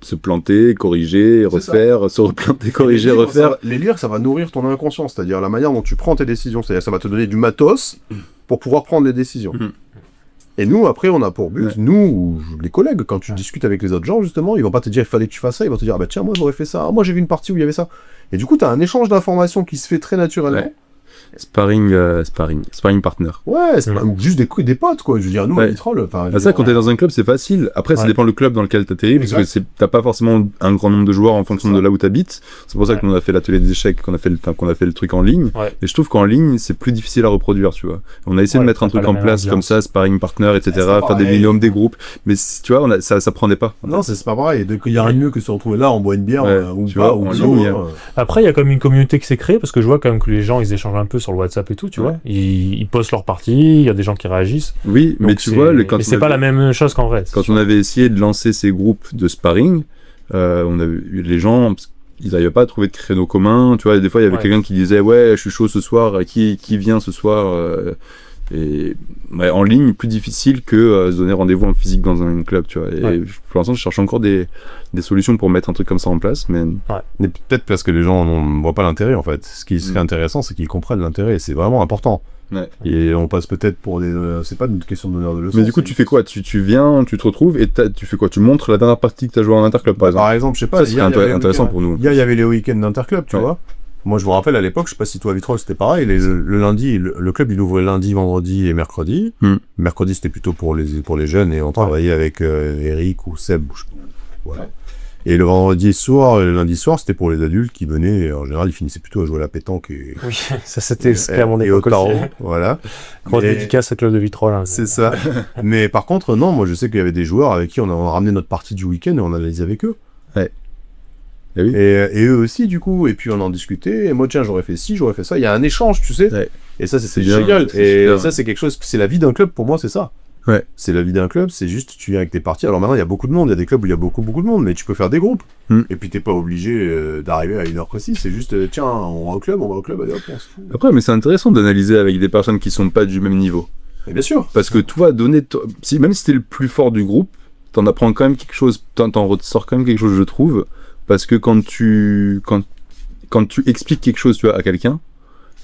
se planter, corriger, C'est ça. refaire, se replanter, corriger, Les livres, refaire. les lire, ça va nourrir ton inconscient, c'est-à-dire la manière dont tu prends tes décisions. C'est-à-dire ça va te donner du matos pour pouvoir prendre les décisions. Mhm. Et nous, après, on a pour but, Ouais. nous, ou les collègues, quand tu discutes avec les autres gens, justement, ils vont pas te dire il fallait que tu fasses ça, ils vont te dire ah bah tiens, moi j'aurais fait ça, ah, moi j'ai vu une partie où il y avait ça. Et du coup, tu as un échange d'informations qui se fait très naturellement. Ouais. Sparring partner. Ouais, c'est Mhm. pas juste des potes, quoi. Je veux dire, nous, Ouais. on troll. Enfin, Ah, ça, quand t'es dans un club, c'est facile. Après, ça Ouais. dépend le club dans lequel t'atterris, parce que Exact. t'as pas forcément un grand nombre de joueurs en fonction ça. de là où t'habites. C'est pour ça qu'on a fait l'atelier des échecs, qu'on a fait le truc en ligne. Ouais. Et je trouve qu'en ligne, c'est plus difficile à reproduire, tu vois. On a essayé de Ouais, mettre un t'as pas truc la en même place ambiance. comme ça, sparring partner, etc., c'est pas faire des pareil. binômes, des groupes. Mais tu vois, ça prenait pas. en Non, fait. c'est pas pareil. Donc, il y a rien de mieux que de se retrouver là, on boit une bière, Ouais, ou tu pas, vois, ou en bio, ligne, hein. Après, il y a comme une communauté qui s'est créée, parce que je vois quand même que les gens, ils échangent un peu sur le WhatsApp et tout, tu Ouais. vois. Ils postent leurs parties, il y a des gens qui réagissent. Oui, mais Donc tu c'est- vois, mais c'est pas la même chose qu'en vrai. quand on avait essayé de lancer ces groupes de sparring, on avait eu les gens, ils n'arrivaient pas à trouver de créneaux communs. Tu vois, des fois, il y avait Ouais. quelqu'un qui disait ouais, je suis chaud ce soir, qui vient ce soir et ouais, en ligne, plus difficile que se donner rendez-vous en physique dans un club, tu vois. Et Ouais. pour l'instant, je cherche encore des solutions pour mettre un truc comme ça en place, mais Mais peut-être parce que les gens ne voient pas l'intérêt, en fait. Ce qui serait intéressant, c'est qu'ils comprennent l'intérêt, et c'est vraiment important. Ouais. Et on passe peut-être pour des... c'est pas une question d'honneur de leçon. mais du coup, c'est- tu fais quoi? Tu viens, tu te retrouves et tu fais quoi? Tu montres la dernière partie que tu as joué en interclub, par exemple. Par exemple, je sais pas, Ça serait hier, il y avait les intéressant week-ends- pour nous. Hier, il y avait les week-ends d'interclub, tu Ouais. vois. Moi, je me rappelle à l'époque, je sais pas si toi, Vitrol, c'était pareil. Le lundi, le club, il ouvrait lundi, vendredi et mercredi. Mercredi, c'était plutôt pour les jeunes, et on travaillait avec Eric ou Seb. Ou je sais pas. Voilà. Et le vendredi soir, et le lundi soir, c'était pour les adultes qui venaient. Et en général, ils finissaient plutôt à jouer à la pétanque et, Oui, ça c'était à mon et au époque tarot. aussi. Voilà. Grosse Mais- dédicace à Club de Vitrolles. Hein. C'est ça. Mais par contre, non, moi je sais qu'il y avait des joueurs avec qui on a ramené notre partie du week-end et on analysait avec eux. Eh oui. Et eux aussi, du coup, et puis on en discutait. Et moi, tiens, j'aurais fait ci, j'aurais fait ça. Il y a un échange, tu sais. Ouais. Et ça, c'est C'est bien, génial. c'est Et super. ça, c'est quelque chose, c'est la vie d'un club pour moi, c'est ça. Ouais. C'est la vie d'un club, c'est juste, tu viens avec tes parties. Alors maintenant, il y a beaucoup de monde, il y a des clubs où il y a beaucoup de monde, mais tu peux faire des groupes. Et puis t'es pas obligé d'arriver à une heure précise, c'est juste, tiens, on va au club, allez hop, on se fout. Après, mais c'est intéressant d'analyser avec des personnes qui sont pas du même niveau. Et bien sûr. Parce que toi, même si t'es le plus fort du groupe, t'en apprends quand même quelque chose, t'en ressors quand même quelque chose, je trouve. Parce que quand tu expliques quelque chose, tu vois, à quelqu'un,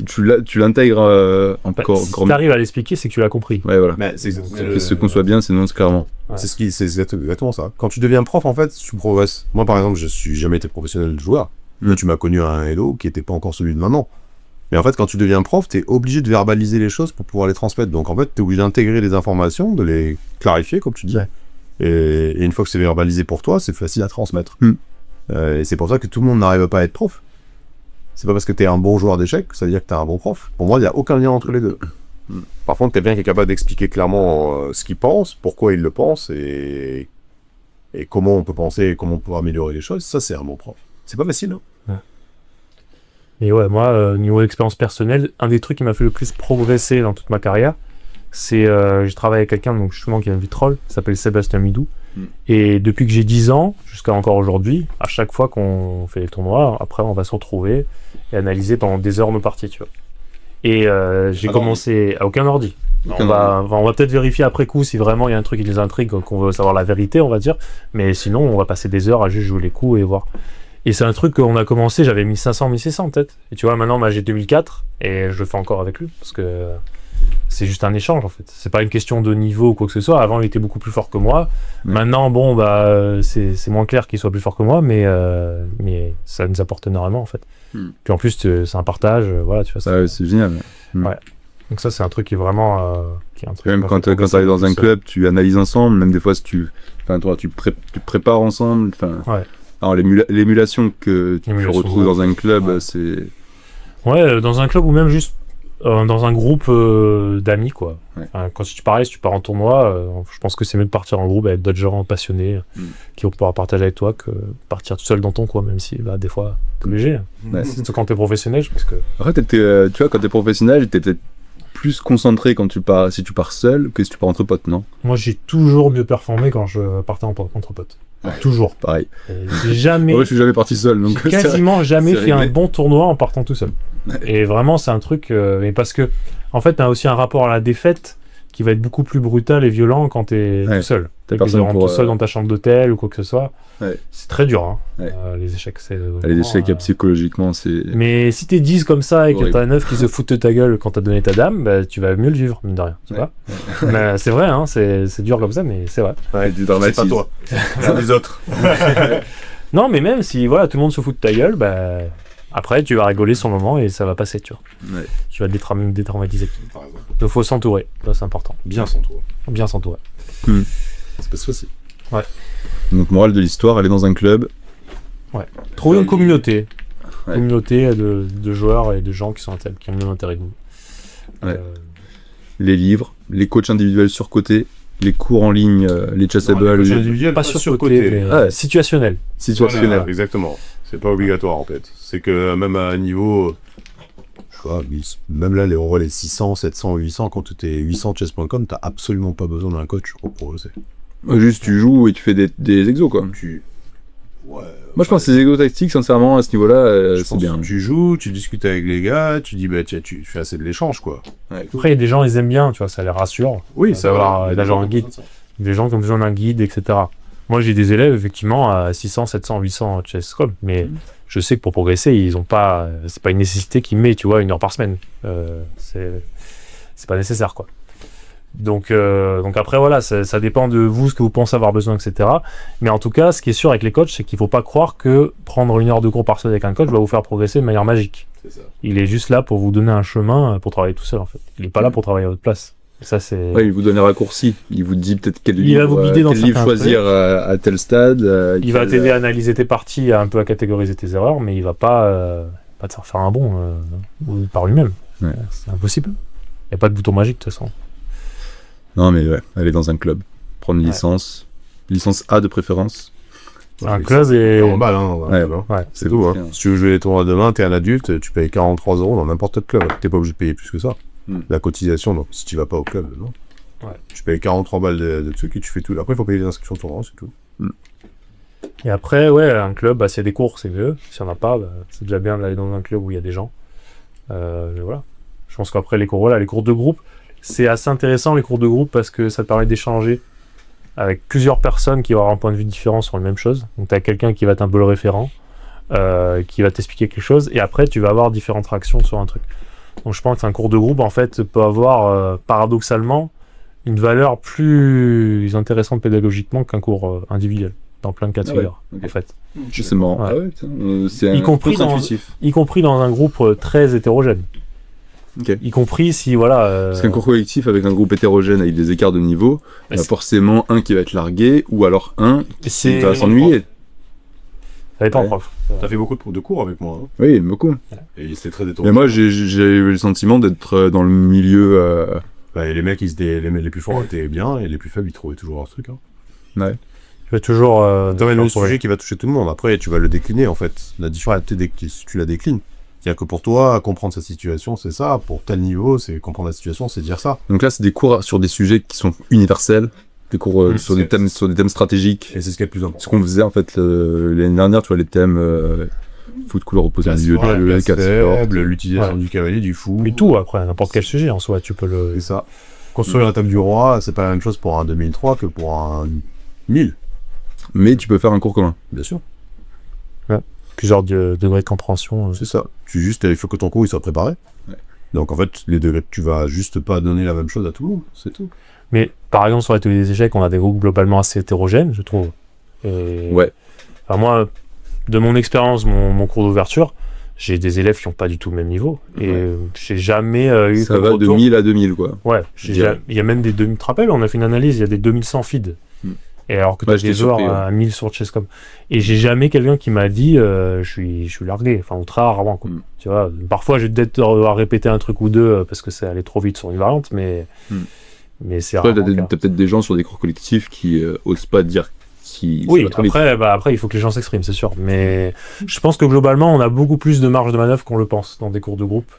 tu l'intègres encore Si t'arrives à l'expliquer, c'est que tu l'as compris. Ouais, voilà. Mais c'est Que ce qu'on soit bien, c'est non, c'est clairement. Ouais. c'est exactement ça. Quand tu deviens prof, en fait, tu progresses. Moi, par exemple, je suis jamais été professionnel de joueur. Là, tu m'as connu à un Hello qui était pas encore celui de maintenant. Mais en fait, quand tu deviens prof, t'es obligé de verbaliser les choses pour pouvoir les transmettre. Donc, en fait, t'es obligé d'intégrer les informations, de les clarifier, comme tu dis. Ouais. Et une fois que c'est verbalisé pour toi, c'est facile à transmettre. Mm. Et c'est pour ça que tout le monde n'arrive pas à être prof. c'est pas parce que t'es un bon joueur d'échecs que ça veut dire que t'es un bon prof. Pour moi, il n'y a aucun lien entre les deux. Par contre, quelqu'un qui est capable d'expliquer clairement ce qu'il pense, pourquoi il le pense, et comment on peut penser, et comment on peut améliorer les choses, ça, c'est un bon prof. C'est pas facile, hein. Et ouais, moi, niveau expérience personnelle, un des trucs qui m'a fait le plus progresser dans toute ma carrière, c'est j'ai travaillé avec quelqu'un donc justement qui est un vitrol, qui s'appelle Sébastien Midou. Et depuis que j'ai 10 ans, jusqu'à encore aujourd'hui, à chaque fois qu'on fait les tournois, après on va se retrouver et analyser pendant des heures nos parties, tu vois. Et j'ai commencé à aucun ordi. On va peut-être vérifier après coup si vraiment il y a un truc qui les intrigue, qu'on veut savoir la vérité, on va dire. Mais sinon, on va passer des heures à juste jouer les coups et voir. Et c'est un truc qu'on a commencé, j'avais 1500, 1600 peut-être. Et tu vois, maintenant, j'ai 2004 et je le fais encore avec lui parce que c'est juste un échange en fait. C'est pas une question de niveau ou quoi que ce soit. Avant, il était beaucoup plus fort que moi. Maintenant, bon, c'est moins clair qu'il soit plus fort que moi, mais ça nous apporte énormément en fait. Puis en plus, c'est un partage, voilà, tu vois. C'est génial. Ouais. Donc ça, c'est un truc qui est vraiment... qui est un truc même quand tu arrives dans un club, tu analyses ensemble, même des fois, tu prépares ensemble. Ouais. Alors, l'émulation que tu retrouves dans un club, c'est... Ouais, dans un club ou même juste dans un groupe d'amis, quoi. Ouais. Enfin, si tu pars en tournoi, je pense que c'est mieux de partir en groupe avec d'autres gens passionnés qui vont pouvoir partager avec toi que partir tout seul dans ton coin, même si des fois, t'es obligé. Ouais. Surtout quand t'es professionnel, je pense que... Après, tu vois, quand t'es professionnel, t'es peut-être plus concentré si tu pars seul que si tu pars entre potes, non? Moi, j'ai toujours mieux performé quand je partais entre potes. Ouais. Toujours. Pareil. J'ai jamais... Ouais, je suis jamais parti seul, donc... J'ai quasiment jamais fait réglé. un bon tournoi en partant tout seul. Ouais. Et vraiment, c'est un truc... mais parce que, en fait, t'as aussi un rapport à la défaite qui va être beaucoup plus brutal et violent quand t'es tout seul. T'es tout seul dans ta chambre d'hôtel ou quoi que ce soit. Ouais. C'est très dur, hein. Ouais. Les échecs, c'est... Les échecs, psychologiquement, c'est... Mais si t'es 10 comme ça et que horrible. t'as 9 qui se foutent de ta gueule quand t'as donné ta dame, tu vas mieux le vivre, mine de rien, tu vois. Mais c'est vrai, hein, c'est dur comme ça, mais c'est vrai. Ouais, tu C'est dramatises. pas toi, c'est les autres. Non, mais même si tout le monde se fout de ta gueule, après tu vas rigoler sur le moment et ça va passer, tu vois. Ouais. Tu vas te détraumatiser. Il faut s'entourer, ça c'est important. Bien sans toi. Bien s'entourer. C'est pas facile. Donc, morale de l'histoire, aller dans un club. Trouver une communauté. Ouais. Communauté de joueurs et de gens qui ont le même intérêt que vous. Ouais. Les livres, les coachs individuels surcotés, les cours en ligne, les chassables, Pas surcoté, mais situationnel. situationnels. Voilà, exactement. C'est pas obligatoire en fait. C'est que même à un niveau, je sais pas, même là, on voit les 600, 700, 800, quand tu es 800 chess.com, t'as absolument pas besoin d'un coach pour progresser. Juste, tu joues et tu fais des exos, quoi. Ouais. Moi, je pense que ces exos tactiques, sincèrement, à ce niveau-là, Je c'est pense bien. que tu joues, tu discutes avec les gars, tu dis, tiens, tu fais assez de l'échange, quoi. Après, il y a des gens, ils aiment bien, tu vois, ça les rassure. Oui, d'avoir un guide. Des gens qui ont besoin d'un guide, etc. Moi, j'ai des élèves, effectivement, à 600, 700, 800 chess.com, mais je sais que pour progresser, ils ont pas... c'est pas une nécessité qu'ils mettent, tu vois, 1 heure par semaine. C'est pas nécessaire, quoi. Donc après, voilà, ça dépend de vous, ce que vous pensez avoir besoin, etc. Mais en tout cas, ce qui est sûr avec les coachs, c'est qu'il faut pas croire que prendre 1 heure de cours par semaine avec un coach va vous faire progresser de manière magique. C'est ça. Il est juste là pour vous donner un chemin pour travailler tout seul, en fait. Il est pas là pour travailler à votre place. Et ça, c'est... Ouais, il vous donne les raccourcis. Il vous dit peut-être quel Il va vous guider dans quel livre certains choisir à tel stade. Il va t'aider à analyser tes parties, un peu à catégoriser tes erreurs, mais il va pas te faire un bon par lui-même. Ouais. C'est impossible. Il n'y a pas de bouton magique, de toute façon. Non, mais ouais, aller dans un club. Prendre une licence. Licence A de préférence. Un club et... 40 balles, hein. Ouais. Ouais. C'est tout, hein. Si tu veux jouer les tournois demain, t'es un adulte, tu payes 43 € dans n'importe quel club. T'es pas obligé de payer plus que ça. La cotisation, donc, si tu vas pas au club, non. Ouais. Tu payes 43 balles de trucs et tu fais tout. Après, il faut payer les inscriptions tournoi, c'est tout. Et après, ouais, un club, s'il y a des cours, c'est mieux. S'il n'y en a pas, c'est déjà bien d'aller dans un club où il y a des gens. Mais voilà. Je pense qu'après, les cours de groupe, c'est assez intéressant, les cours de groupe, parce que ça te permet d'échanger avec plusieurs personnes qui vont avoir un point de vue différent sur la même chose. Donc, tu as quelqu'un qui va être un peu le référent, qui va t'expliquer quelque chose, et après, tu vas avoir différentes réactions sur un truc. Donc, je pense qu'un cours de groupe, en fait, peut avoir, paradoxalement, une valeur plus intéressante pédagogiquement qu'un cours individuel, dans plein de cas de figure, ok. en fait. C'est marrant. Ouais. Ah ouais, putain, c'est Y compris dans- intuitif. Y compris dans un groupe très hétérogène. Ok. Y compris si, voilà... Parce qu'un cours collectif avec un groupe hétérogène avec des écarts de niveau, il y a forcément un qui va être largué ou alors un qui va s'ennuyer. Ça dépend, Ouais. prof. T'as fait beaucoup de cours avec moi, hein. Oui, beaucoup. Et c'était très détourné. Mais moi, j'ai eu le sentiment d'être dans le milieu. Bah, et les mecs, les plus forts étaient bien, et les plus faibles, ils trouvaient toujours leur truc. Hein. Ouais. Tu vas toujours... T'emmènes le trouver. sujet qui va toucher tout le monde. Après, tu vas le décliner, en fait. La différence, tu la déclines. C'est-à-dire que pour toi, comprendre sa situation, c'est ça. Pour tel niveau, c'est comprendre la situation, c'est dire ça. Donc là, c'est des cours sur des sujets qui sont universels, des cours sur des thèmes stratégiques. Et c'est ce qui est le plus Ce important. qu'on faisait en fait l'année dernière, tu vois, les thèmes foot, couleur opposée au milieu de jeu, place faible, l'utilisation Ouais. du cavalier, du fou. Mais tout, après, n'importe quel sujet, en soi, tu peux le... C'est ça. Construire la table du roi, c'est pas la même chose pour un 2003 que pour un 1000. Mais tu peux faire un cours commun. Bien sûr. Plusieurs degrés de compréhension. C'est ça. Il faut que ton cours il soit préparé. Ouais. Donc en fait, les degrés, tu vas juste pas donner la même chose à tout le monde, c'est tout. Mais par exemple, sur l'atelier des échecs, on a des groupes globalement assez hétérogènes, je trouve. Et... Ouais. Enfin, moi, de mon expérience, mon cours d'ouverture, j'ai des élèves qui n'ont pas du tout le même niveau. Et j'ai jamais eu... Ça comme va de retour- 1000 à 2000, quoi. Ouais, Je dirais. il y a même des 2000... Tu te rappelles, on a fait une analyse, il y a des 2100 feeds. Et alors que Ouais, t'as j'étais des joueurs surpris, ouais. à 1000 sur Chesscom. Et j'ai jamais quelqu'un qui m'a dit je suis largué. Enfin, ou très rarement. Quoi. Tu vois, parfois, je vais peut-être devoir répéter un truc ou deux parce que c'est allé trop vite sur une variante, mais c'est Après, rarement le cas. t'as peut-être des gens sur des cours collectifs qui osent pas dire qui. Oui, après, il faut que les gens s'expriment, c'est sûr. Mais je pense que globalement, on a beaucoup plus de marge de manœuvre qu'on le pense dans des cours de groupe.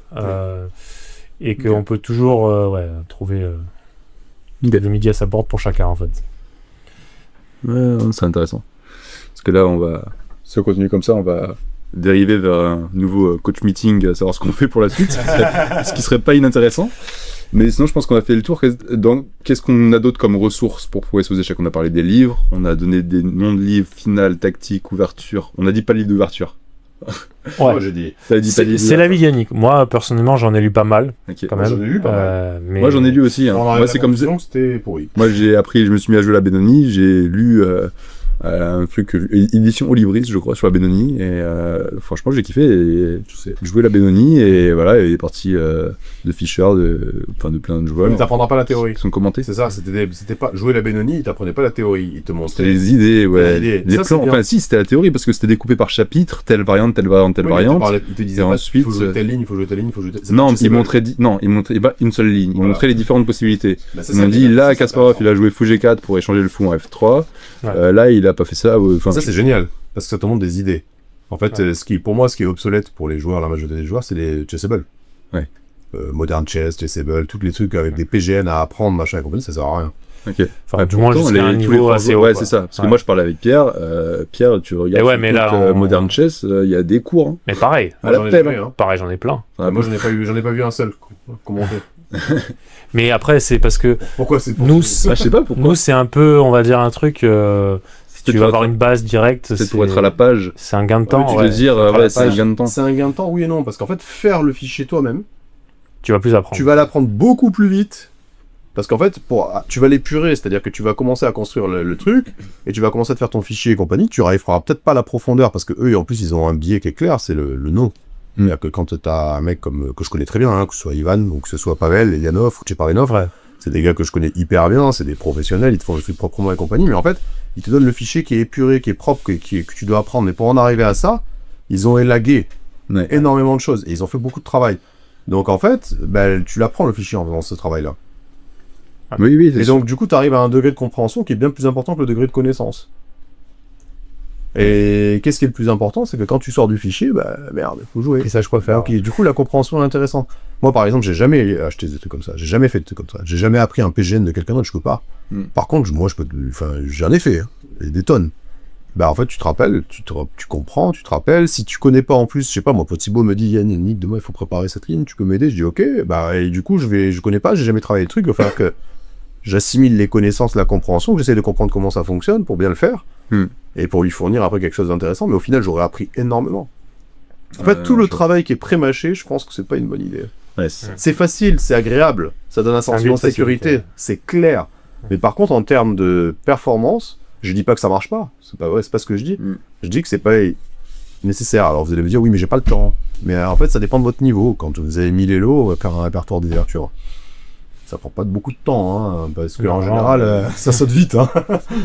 Et qu'on peut toujours trouver le midi à sa porte pour chacun, en fait. Ouais, c'est intéressant. Parce que là, si on continue comme ça, on va dériver vers un nouveau coach meeting, à savoir ce qu'on fait pour la suite, ce qui serait pas inintéressant. Mais sinon, je pense qu'on a fait le tour. Qu'est-ce qu'on a d'autre comme ressources pour progresser aux échecs? On a parlé des livres, on a donné des noms de livres, finale, tactique, ouverture. On a dit pas livre d'ouverture. Ouais. Moi, j'ai dit. T'as dit pas livre C'est la vie Yannick. Moi, personnellement, j'en ai lu pas mal, Ok. quand Moi, même. j'en ai lu pas mal. Mais... Moi, j'en ai lu aussi. Hein. Moi, c'est comme c'était pourri. Moi, je me suis mis à jouer la Benoni, j'ai lu un truc, édition Olibris, je crois, sur la Benoni, et franchement, j'ai kiffé, et jouer la Benoni, et voilà, et il est parti de Fischer, de plein de joueurs. Mais t'apprendras pas la théorie. Qui sont commentés. C'est ça, c'était pas jouer la Benoni, il t'apprenait pas la théorie, il te C'était montrait. les idées, ouais. Les idées. Les Ça, plans, c'est bien. enfin, si, c'était la théorie, parce que c'était découpé par chapitre, telle variante, telle variante, telle Oui, mais variante. il te disait Et pas, ensuite, il faut jouer telle ligne, il faut jouer telle ligne, il faut jouer telle... Non, je sais il pas. montrait pas une seule ligne. Il Voilà. montrait les différentes possibilités. Bah, c'est Ils ça m'ont qui dit, est- là, c'est Kasparov, il a intéressant. joué fou G4 pour échanger le fou en F3. Ouais. Là, il a pas fait ça. Enfin, Ça, c'est génial, parce que ça te montre des idées. En fait, pour moi, ce qui est obsolète pour les joueurs, la majorité des joueurs, c'est les chessable. Ouais. Modern chess, chessable, tous les trucs avec des PGN à apprendre, machin et compagnie, ça sert à rien. ok. Enfin, du moins Pourtant, jusqu'à un tous niveau les assez haut. ouais, quoi. c'est ça. Parce que Ouais. moi, je parlais avec Pierre. Pierre, tu regardes Et ouais, sur mais le là, truc, on- Modern Chess, il y a des cours. Hein. Mais pareil, À la J'en ai pelle, fait, hein. hein. pareil, j'en ai plein. Moi, j'en ai pas vu un seul commenter. Mais après, c'est parce que Pourquoi c'est pour nous, Ah, je sais pas pourquoi. nous c'est un peu, on va dire, un truc. Si Peut-être tu pour vas avoir être- une base directe, Peut-être pour être à la page. c'est un gain de temps. Tu ouais. veux dire, à la ouais, c'est un page. gain de temps. C'est un gain de temps, oui et non, parce qu'en fait, faire le fichier toi-même, Tu vas plus apprendre. tu vas l'apprendre beaucoup plus vite. Parce qu'en fait, tu vas l'épurer, c'est-à-dire que tu vas commencer à construire le truc, et tu vas commencer à te faire ton fichier et compagnie, tu arriveras peut-être pas à la profondeur, parce que eux, en plus, ils ont un biais qui est clair, c'est le nom. C'est-à-dire que quand t'as un mec que je connais très bien, hein, que ce soit Ivan, ou que ce soit Pavel, Elianov, ou Tcheparinov, Ouais. c'est des gars que je connais hyper bien, c'est des professionnels, ils te font le truc proprement et compagnie, mais en fait, ils te donnent le fichier qui est épuré, qui est propre, que tu dois apprendre. Mais pour en arriver à ça, ils ont élagué Ouais. énormément de choses, et ils ont fait beaucoup de travail. Donc en fait, tu l'apprends le fichier en faisant ce travail-là. Oui, oui. Et donc du coup, tu arrives à un degré de compréhension qui est bien plus important que le degré de connaissance. Et qu'est-ce qui est le plus important, c'est que quand tu sors du fichier, merde, il faut jouer. Et sache quoi faire. Ok, du coup, la compréhension est intéressante. Moi, par exemple, j'ai jamais acheté des trucs comme ça. J'ai jamais fait de trucs comme ça. J'ai jamais appris un PGN de quelqu'un d'autre, je peux pas. Par contre, moi, j'en ai fait, hein, et des tonnes. En fait, tu te rappelles, tu comprends, tu te rappelles. Si tu connais pas en plus, je sais pas, moi, Potibo me dit, Yannick, demain, il faut préparer cette ligne, tu peux m'aider? Je dis, ok. Et du coup, je connais pas, j'ai jamais travaillé le truc, il va falloir que j'assimile les connaissances, la compréhension, que j'essaie de comprendre comment ça fonctionne pour bien le faire. Et pour lui fournir après quelque chose d'intéressant, mais au final, j'aurais appris énormément. En fait, tout le travail qui est pré-mâché, je pense que c'est pas une bonne idée. Ouais, C'est facile, c'est agréable, ça donne un sentiment de sécurité, c'est clair. Mais par contre, en termes de performance, je dis pas que ça marche pas, c'est pas vrai, c'est pas ce que je dis. Je dis que c'est pas nécessaire. Alors vous allez me dire, oui, mais j'ai pas le temps. Mais en fait, ça dépend de votre niveau. Quand vous avez 1000 élos, on va faire un répertoire d'ouverture. ça prend pas beaucoup de temps, hein, parce que Non, en non, général, ça saute vite. Hein.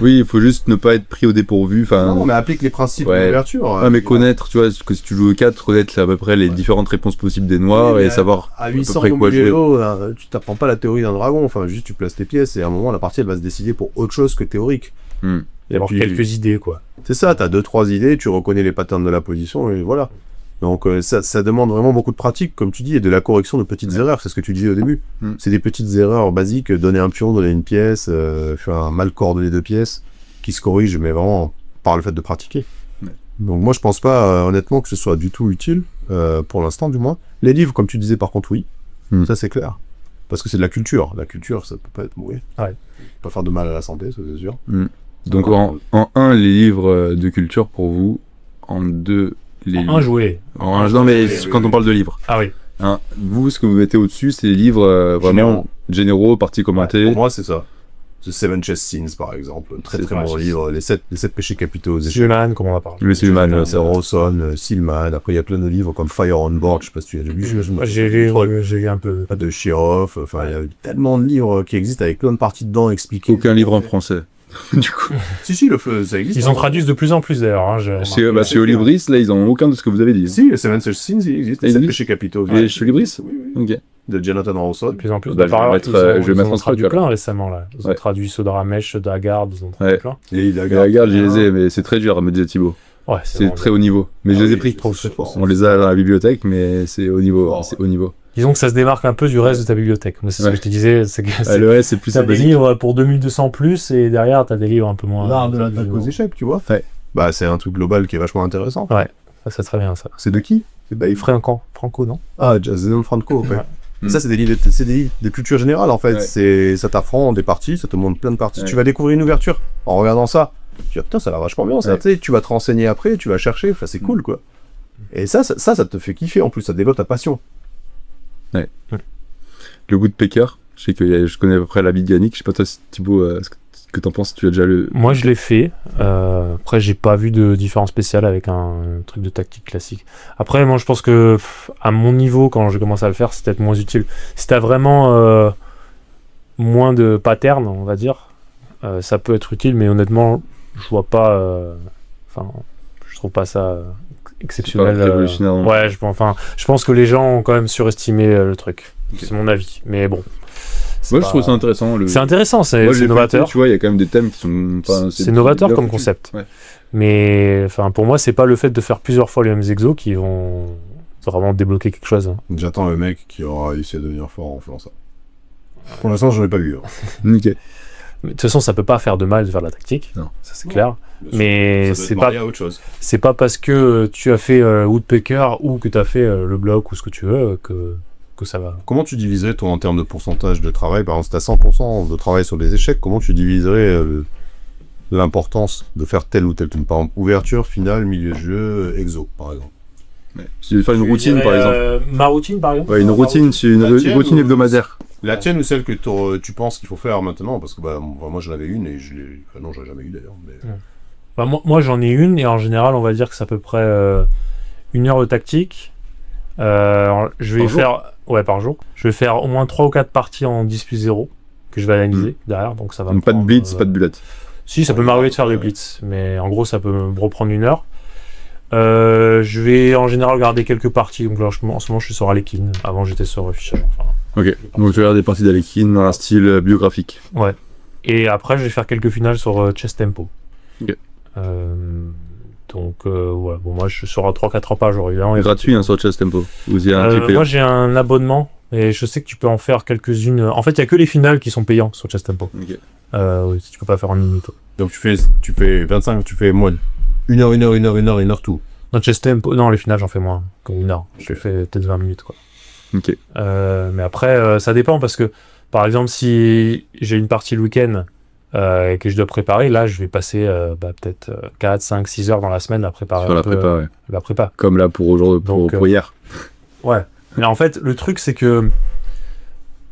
Oui, il faut juste ne pas être pris au dépourvu. Enfin, Non, mais applique les principes Ouais. d'ouverture. mais connaître, tu vois, que si tu joues au 4, connaître à peu près les différentes réponses possibles des noirs Oui, mais et savoir à à peu 800 près comme quoi jouer. Léo, tu t'apprends pas la théorie d'un dragon, enfin juste tu places tes pièces et à un moment la partie elle va se décider pour autre chose que théorique. Hmm. Il y avoir puis- quelques idées, quoi. C'est ça, t'as 2-3 idées, tu reconnais les patterns de la position et voilà. Donc ça demande vraiment beaucoup de pratique, comme tu dis, et de la correction de petites erreurs, c'est ce que tu disais au début. Mm. C'est des petites erreurs basiques, donner un pion, donner une pièce, faire un mal coordonner deux pièces, qui se corrigent, mais vraiment par le fait de pratiquer. Ouais. Donc moi je pense pas honnêtement que ce soit du tout utile, pour l'instant du moins. Les livres, comme tu disais par contre, oui, ça c'est clair. Parce que c'est de la culture ça peut pas être mauvais. Ouais. Pas faire de mal à la santé, ça c'est sûr. Donc en 1, les livres de culture pour vous. En 2, les Un jouet. non, mais quand on parle de livres. Ah oui. Hein, vous, ce que vous mettez au-dessus, c'est les livres vraiment généraux, parties commentées. Pour moi c'est ça. The Seven Chess Scenes par exemple, très C'est très vrai, bon c'est livre. Les 7 péchés capitaux aux échecs. Sylman, comme on a parlé. Le Sylman, C'est Rawson, Silman. Après, il y a plein de livres comme Fire on Board. Je sais pas si tu as déjà lu. Moi, j'ai lu un peu. De Shirov. Enfin, il y a tellement de livres qui existent avec plein de parties dedans expliquées. Aucun livre en français. Du coup, Si, le feu, ça existe. Ils en traduisent de plus en plus d'ailleurs. Hein, chez Olibris, là, ils ont aucun de ce que vous avez dit. Si, le Seven Chess Scenes, il existe. Il Les 7 existe péchés capitaux. Et chez Olibris Oui, oui. Ok. De Jonathan Rawson. de plus en plus. Bah, je vais Par- mettre, ils ont- je vais ils mettre ont en traduit traduit, plein récemment là. Ils ont Ouais. traduit ceux de Ramesh, de Haggard, ils ont traduit Ouais. plein. Et il La garde, je les ai, mais c'est très dur, me disait Thibaut. Ouais, C'est bon. très haut niveau. Mais je les ai pris. trop fort. On les a dans la bibliothèque, mais c'est haut niveau. Oh. C'est haut niveau. Disons que ça se démarque un peu du reste de ta bibliothèque. Moi, c'est ce Ouais. que je te disais. C'est que Le reste, c'est plus t'as des basique. livres pour 2200 plus et derrière t'as des livres un peu moins. L'art de l'attaque aux échecs, tu vois. Ouais. Bah, c'est un truc global qui est vachement intéressant. Ça, c'est très bien ça. C'est de qui? C'est Baïf. Franco, non? Ah, Zenon Franco, ouais. Mm. Ça, c'est des livres de culture générale, en fait. Ouais. Ça t'apprend des parties, ça te montre plein de parties. Ouais. Tu vas découvrir une ouverture en regardant ça. Tu vas, putain, ça a l'air vachement bien, ça. Ouais. Tu sais, tu vas te renseigner après, tu vas chercher, enfin, c'est cool, quoi. Et ça te fait kiffer, en plus, ça développe ta passion. Le goût de Pecker, je sais que je connais à peu près la vie de Yannick. Je sais pas toi, Thibaut, ce que t'en penses, tu as déjà le. Moi, je l'ai fait. Après, j'ai pas vu de différence spéciale avec un truc de tactique classique. Après, moi, je pense que à mon niveau, quand j'ai commencé à le faire, c'est peut-être moins utile. Si t'as vraiment moins de patterns, on va dire, ça peut être utile, mais honnêtement, je vois pas. Enfin, je trouve pas ça exceptionnel. C'est pas révolutionnaire non plus. Ouais, je pense que les gens ont quand même surestimé le truc. Ok. C'est mon avis. Mais bon. c'est Moi, je pas- trouve ça intéressant. C'est intéressant, Moi, c'est j'ai novateur. feuilleté, tu vois, il y a quand même des thèmes qui sont. Enfin, C'est novateur bien comme foutu. concept. Ouais. Mais enfin, pour moi, c'est pas le fait de faire plusieurs fois les mêmes exos qui vont vraiment débloquer quelque chose. J'attends le mec qui aura réussi à devenir fort en faisant ça. Pour l'instant, j'en ai pas vu. hein. Ok. Mais de toute façon, ça peut pas faire de mal de faire de la tactique. Non. Ça c'est clair. Mais Ça doit c'est être pas marié à autre chose. c'est pas parce que tu as fait Woodpecker ou que tu as fait le bloc ou ce que tu veux que ça va. Comment tu diviserais, toi, en termes de pourcentage de travail? Par exemple, si t'as 100% de travail sur des échecs, comment tu diviserais l'importance de faire tel ou tel truc? Par exemple, ouverture, finale, milieu de jeu, exo, par exemple. Ouais. Si tu veux faire une routine, par exemple. Ma routine, par exemple. Ouais, une routine, c'est une La tienne routine ou- hebdomadaire. La tienne ou celle que tu penses qu'il faut faire maintenant? Parce que bah, moi j'en avais une et je l'ai. Enfin, non, j'en ai jamais eu d'ailleurs. Mais... Bah, moi j'en ai une et en général, on va dire que c'est à peu près 1 heure de tactique. Je vais Par jour faire. Ouais, par jour. Je vais faire au moins 3 ou 4 parties en 10+0 que je vais analyser derrière. Donc ça va me Donc pas de prendre, blitz, pas de bullet. Si, ça peut m'arriver de faire des blitz, mais en gros, ça peut me reprendre 1 heure. Je vais en général regarder quelques parties. Donc là, en ce moment, je suis sur Alekin. Avant, j'étais sur Fischer. Enfin, Ok. Donc tu regardes des parties d'Alekin dans un style biographique. ouais. Et après, je vais faire quelques finales sur Chess Tempo. Ok. Donc, ouais. Bon, moi, je suis sur 3-4 heures par jour, évidemment. Gratuit hein, sur Chess Tempo. Vous y a un clip Moi, j'ai un abonnement. Et je sais que tu peux en faire quelques-unes. En fait, il n'y a que les finales qui sont payantes sur Chess Tempo. Ok. Oui, si tu peux pas faire en minute. Donc tu fais 25, tu fais moins. 1 heure, 1 heure, 1 heure, 1 heure, 1 heure tout. Dans Chess Tempo, non, les finales, j'en fais moins. Comme 1 heure. Je fais peut-être 20 minutes, quoi. Ok. Mais après, ça dépend parce que, par exemple, si j'ai une partie le week-end et que je dois préparer, là, je vais passer peut-être 4, 5, 6 heures dans la semaine à préparer Sur un la peu, prépa, ouais. la prépa. Comme là pour aujourd'hui, Donc, pour hier. Ouais. Mais en fait, le truc, c'est que...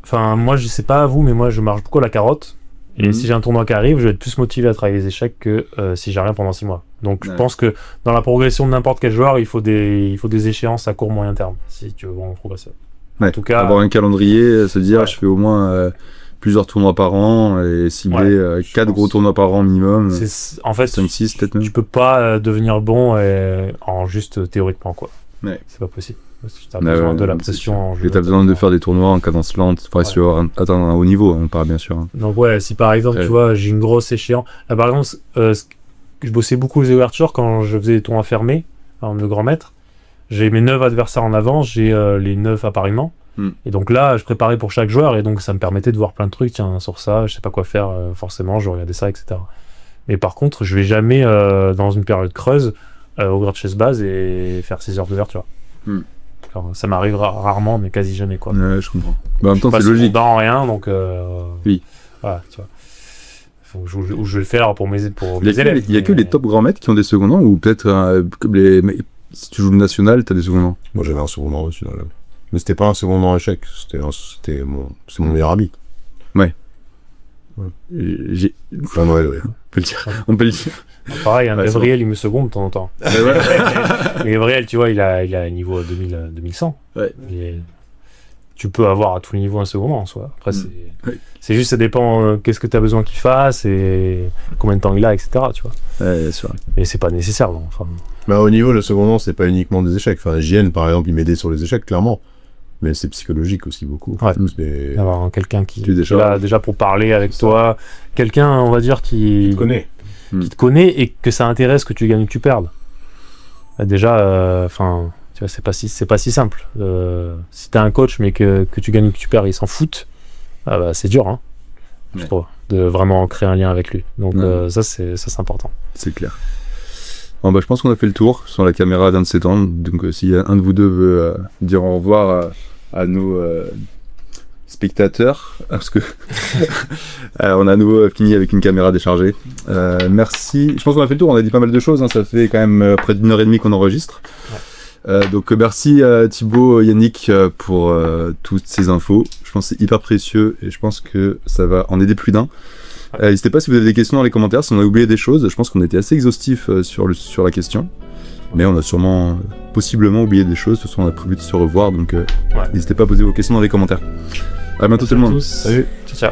Enfin, moi, je sais pas à vous, mais moi, je marche beaucoup à la carotte. Et Mhm. si j'ai un tournoi qui arrive, je vais être plus motivé à travailler les échecs que si j'ai rien pendant 6 mois. Donc, je Ouais. pense que dans la progression de n'importe quel joueur, il faut des échéances à court moyen terme, si tu veux vraiment progresser. Ouais. En tout cas, avoir un calendrier, se dire Ouais. je fais au moins plusieurs tournois par an et cibler Ouais, 4 pense. gros tournois par an minimum. en fait, 5-6 peut-être même. tu peux pas devenir bon en juste théoriquement, quoi. Ouais. C'est pas possible. Tu as Ah besoin ouais, de la c'est pression sûr. en jeu. Et t'as besoin de faire des tournois en cadence lente, Ouais. sur atteindre un haut niveau, on parle bien sûr. Hein. Donc ouais, si par exemple, Ouais. tu vois, j'ai une grosse échéance. Là, par exemple, je bossais beaucoup aux ouvertures quand je faisais des tournois fermés, en de grand maître. J'ai mes 9 adversaires en avance, j'ai les 9 appariements. Et donc là, je préparais pour chaque joueur, et donc ça me permettait de voir plein de trucs. Tiens, sur ça, je sais pas quoi faire forcément, je regardais ça, etc. Mais par contre, je vais jamais dans une période creuse au Grand Chess Base et faire 6 heures d'ouverture. Alors, ça m'arrive rarement, mais quasi jamais, quoi. Ouais, je comprends. Bah, en même temps, Pas c'est logique. dans rien, donc Oui. voilà, tu vois. Faut que je vais le faire pour mes Il élèves. y a que mais- les top grands maîtres qui ont des second noms, ou peut-être comme si tu joues le national, t'as des second noms. Moi, j'avais un second nom aussi dans la... Mais c'était pas un second nom échec, c'est mon meilleur ami. Enfin, Noël, ouais. On peut le dire. On peut le dire. Pareil, Ouais, c'est Gabriel, il me seconde de temps en temps. Mais ouais. Mais Gabriel, tu vois, il a un niveau 2100. Ouais. Tu peux avoir à tous les niveaux un second en soi. Après, Oui. c'est juste, ça dépend qu'est-ce que tu as besoin qu'il fasse et combien de temps il a, etc. Tu vois. Ouais, c'est vrai. Mais c'est pas nécessaire. Non. Enfin, Bah, au niveau, le second nom, c'est pas uniquement des échecs. Enfin, JN, par exemple, il m'aidait sur les échecs, clairement. Mais c'est psychologique aussi, beaucoup. Ouais. Mais... avoir quelqu'un qui Tu es est là déjà pour parler avec C'est toi. Quelqu'un, on va dire, qui te connaît et que ça intéresse que tu gagnes ou que tu perdes. Déjà, enfin, tu vois, c'est pas si simple. Si t'as un coach mais que tu gagnes ou que tu perds, il s'en fout. Ah bah, c'est dur, hein. Je Ouais. trouve, de vraiment créer un lien avec lui. Donc Ouais. ça c'est important. C'est clair. Bon, bah, je pense qu'on a fait le tour sur la caméra d'un de ces temps. Donc, si un de vous deux veut dire au revoir à nos spectateurs, parce que on a à nouveau fini avec une caméra déchargée. Merci. Je pense qu'on a fait le tour. On a dit pas mal de choses. Hein. Ça fait quand même près d'une heure et demie qu'on enregistre. Donc, merci Thibaut, Yannick pour toutes ces infos. Je pense que c'est hyper précieux et je pense que ça va en aider plus d'un. N'hésitez pas si vous avez des questions dans les commentaires, si on a oublié des choses. Je pense qu'on était assez exhaustif sur la question. Mais on a sûrement, possiblement oublié des choses. De toute façon, on a prévu de se revoir. Donc, n'hésitez pas à poser vos questions dans les commentaires. À bientôt tout le monde. Salut. Ciao.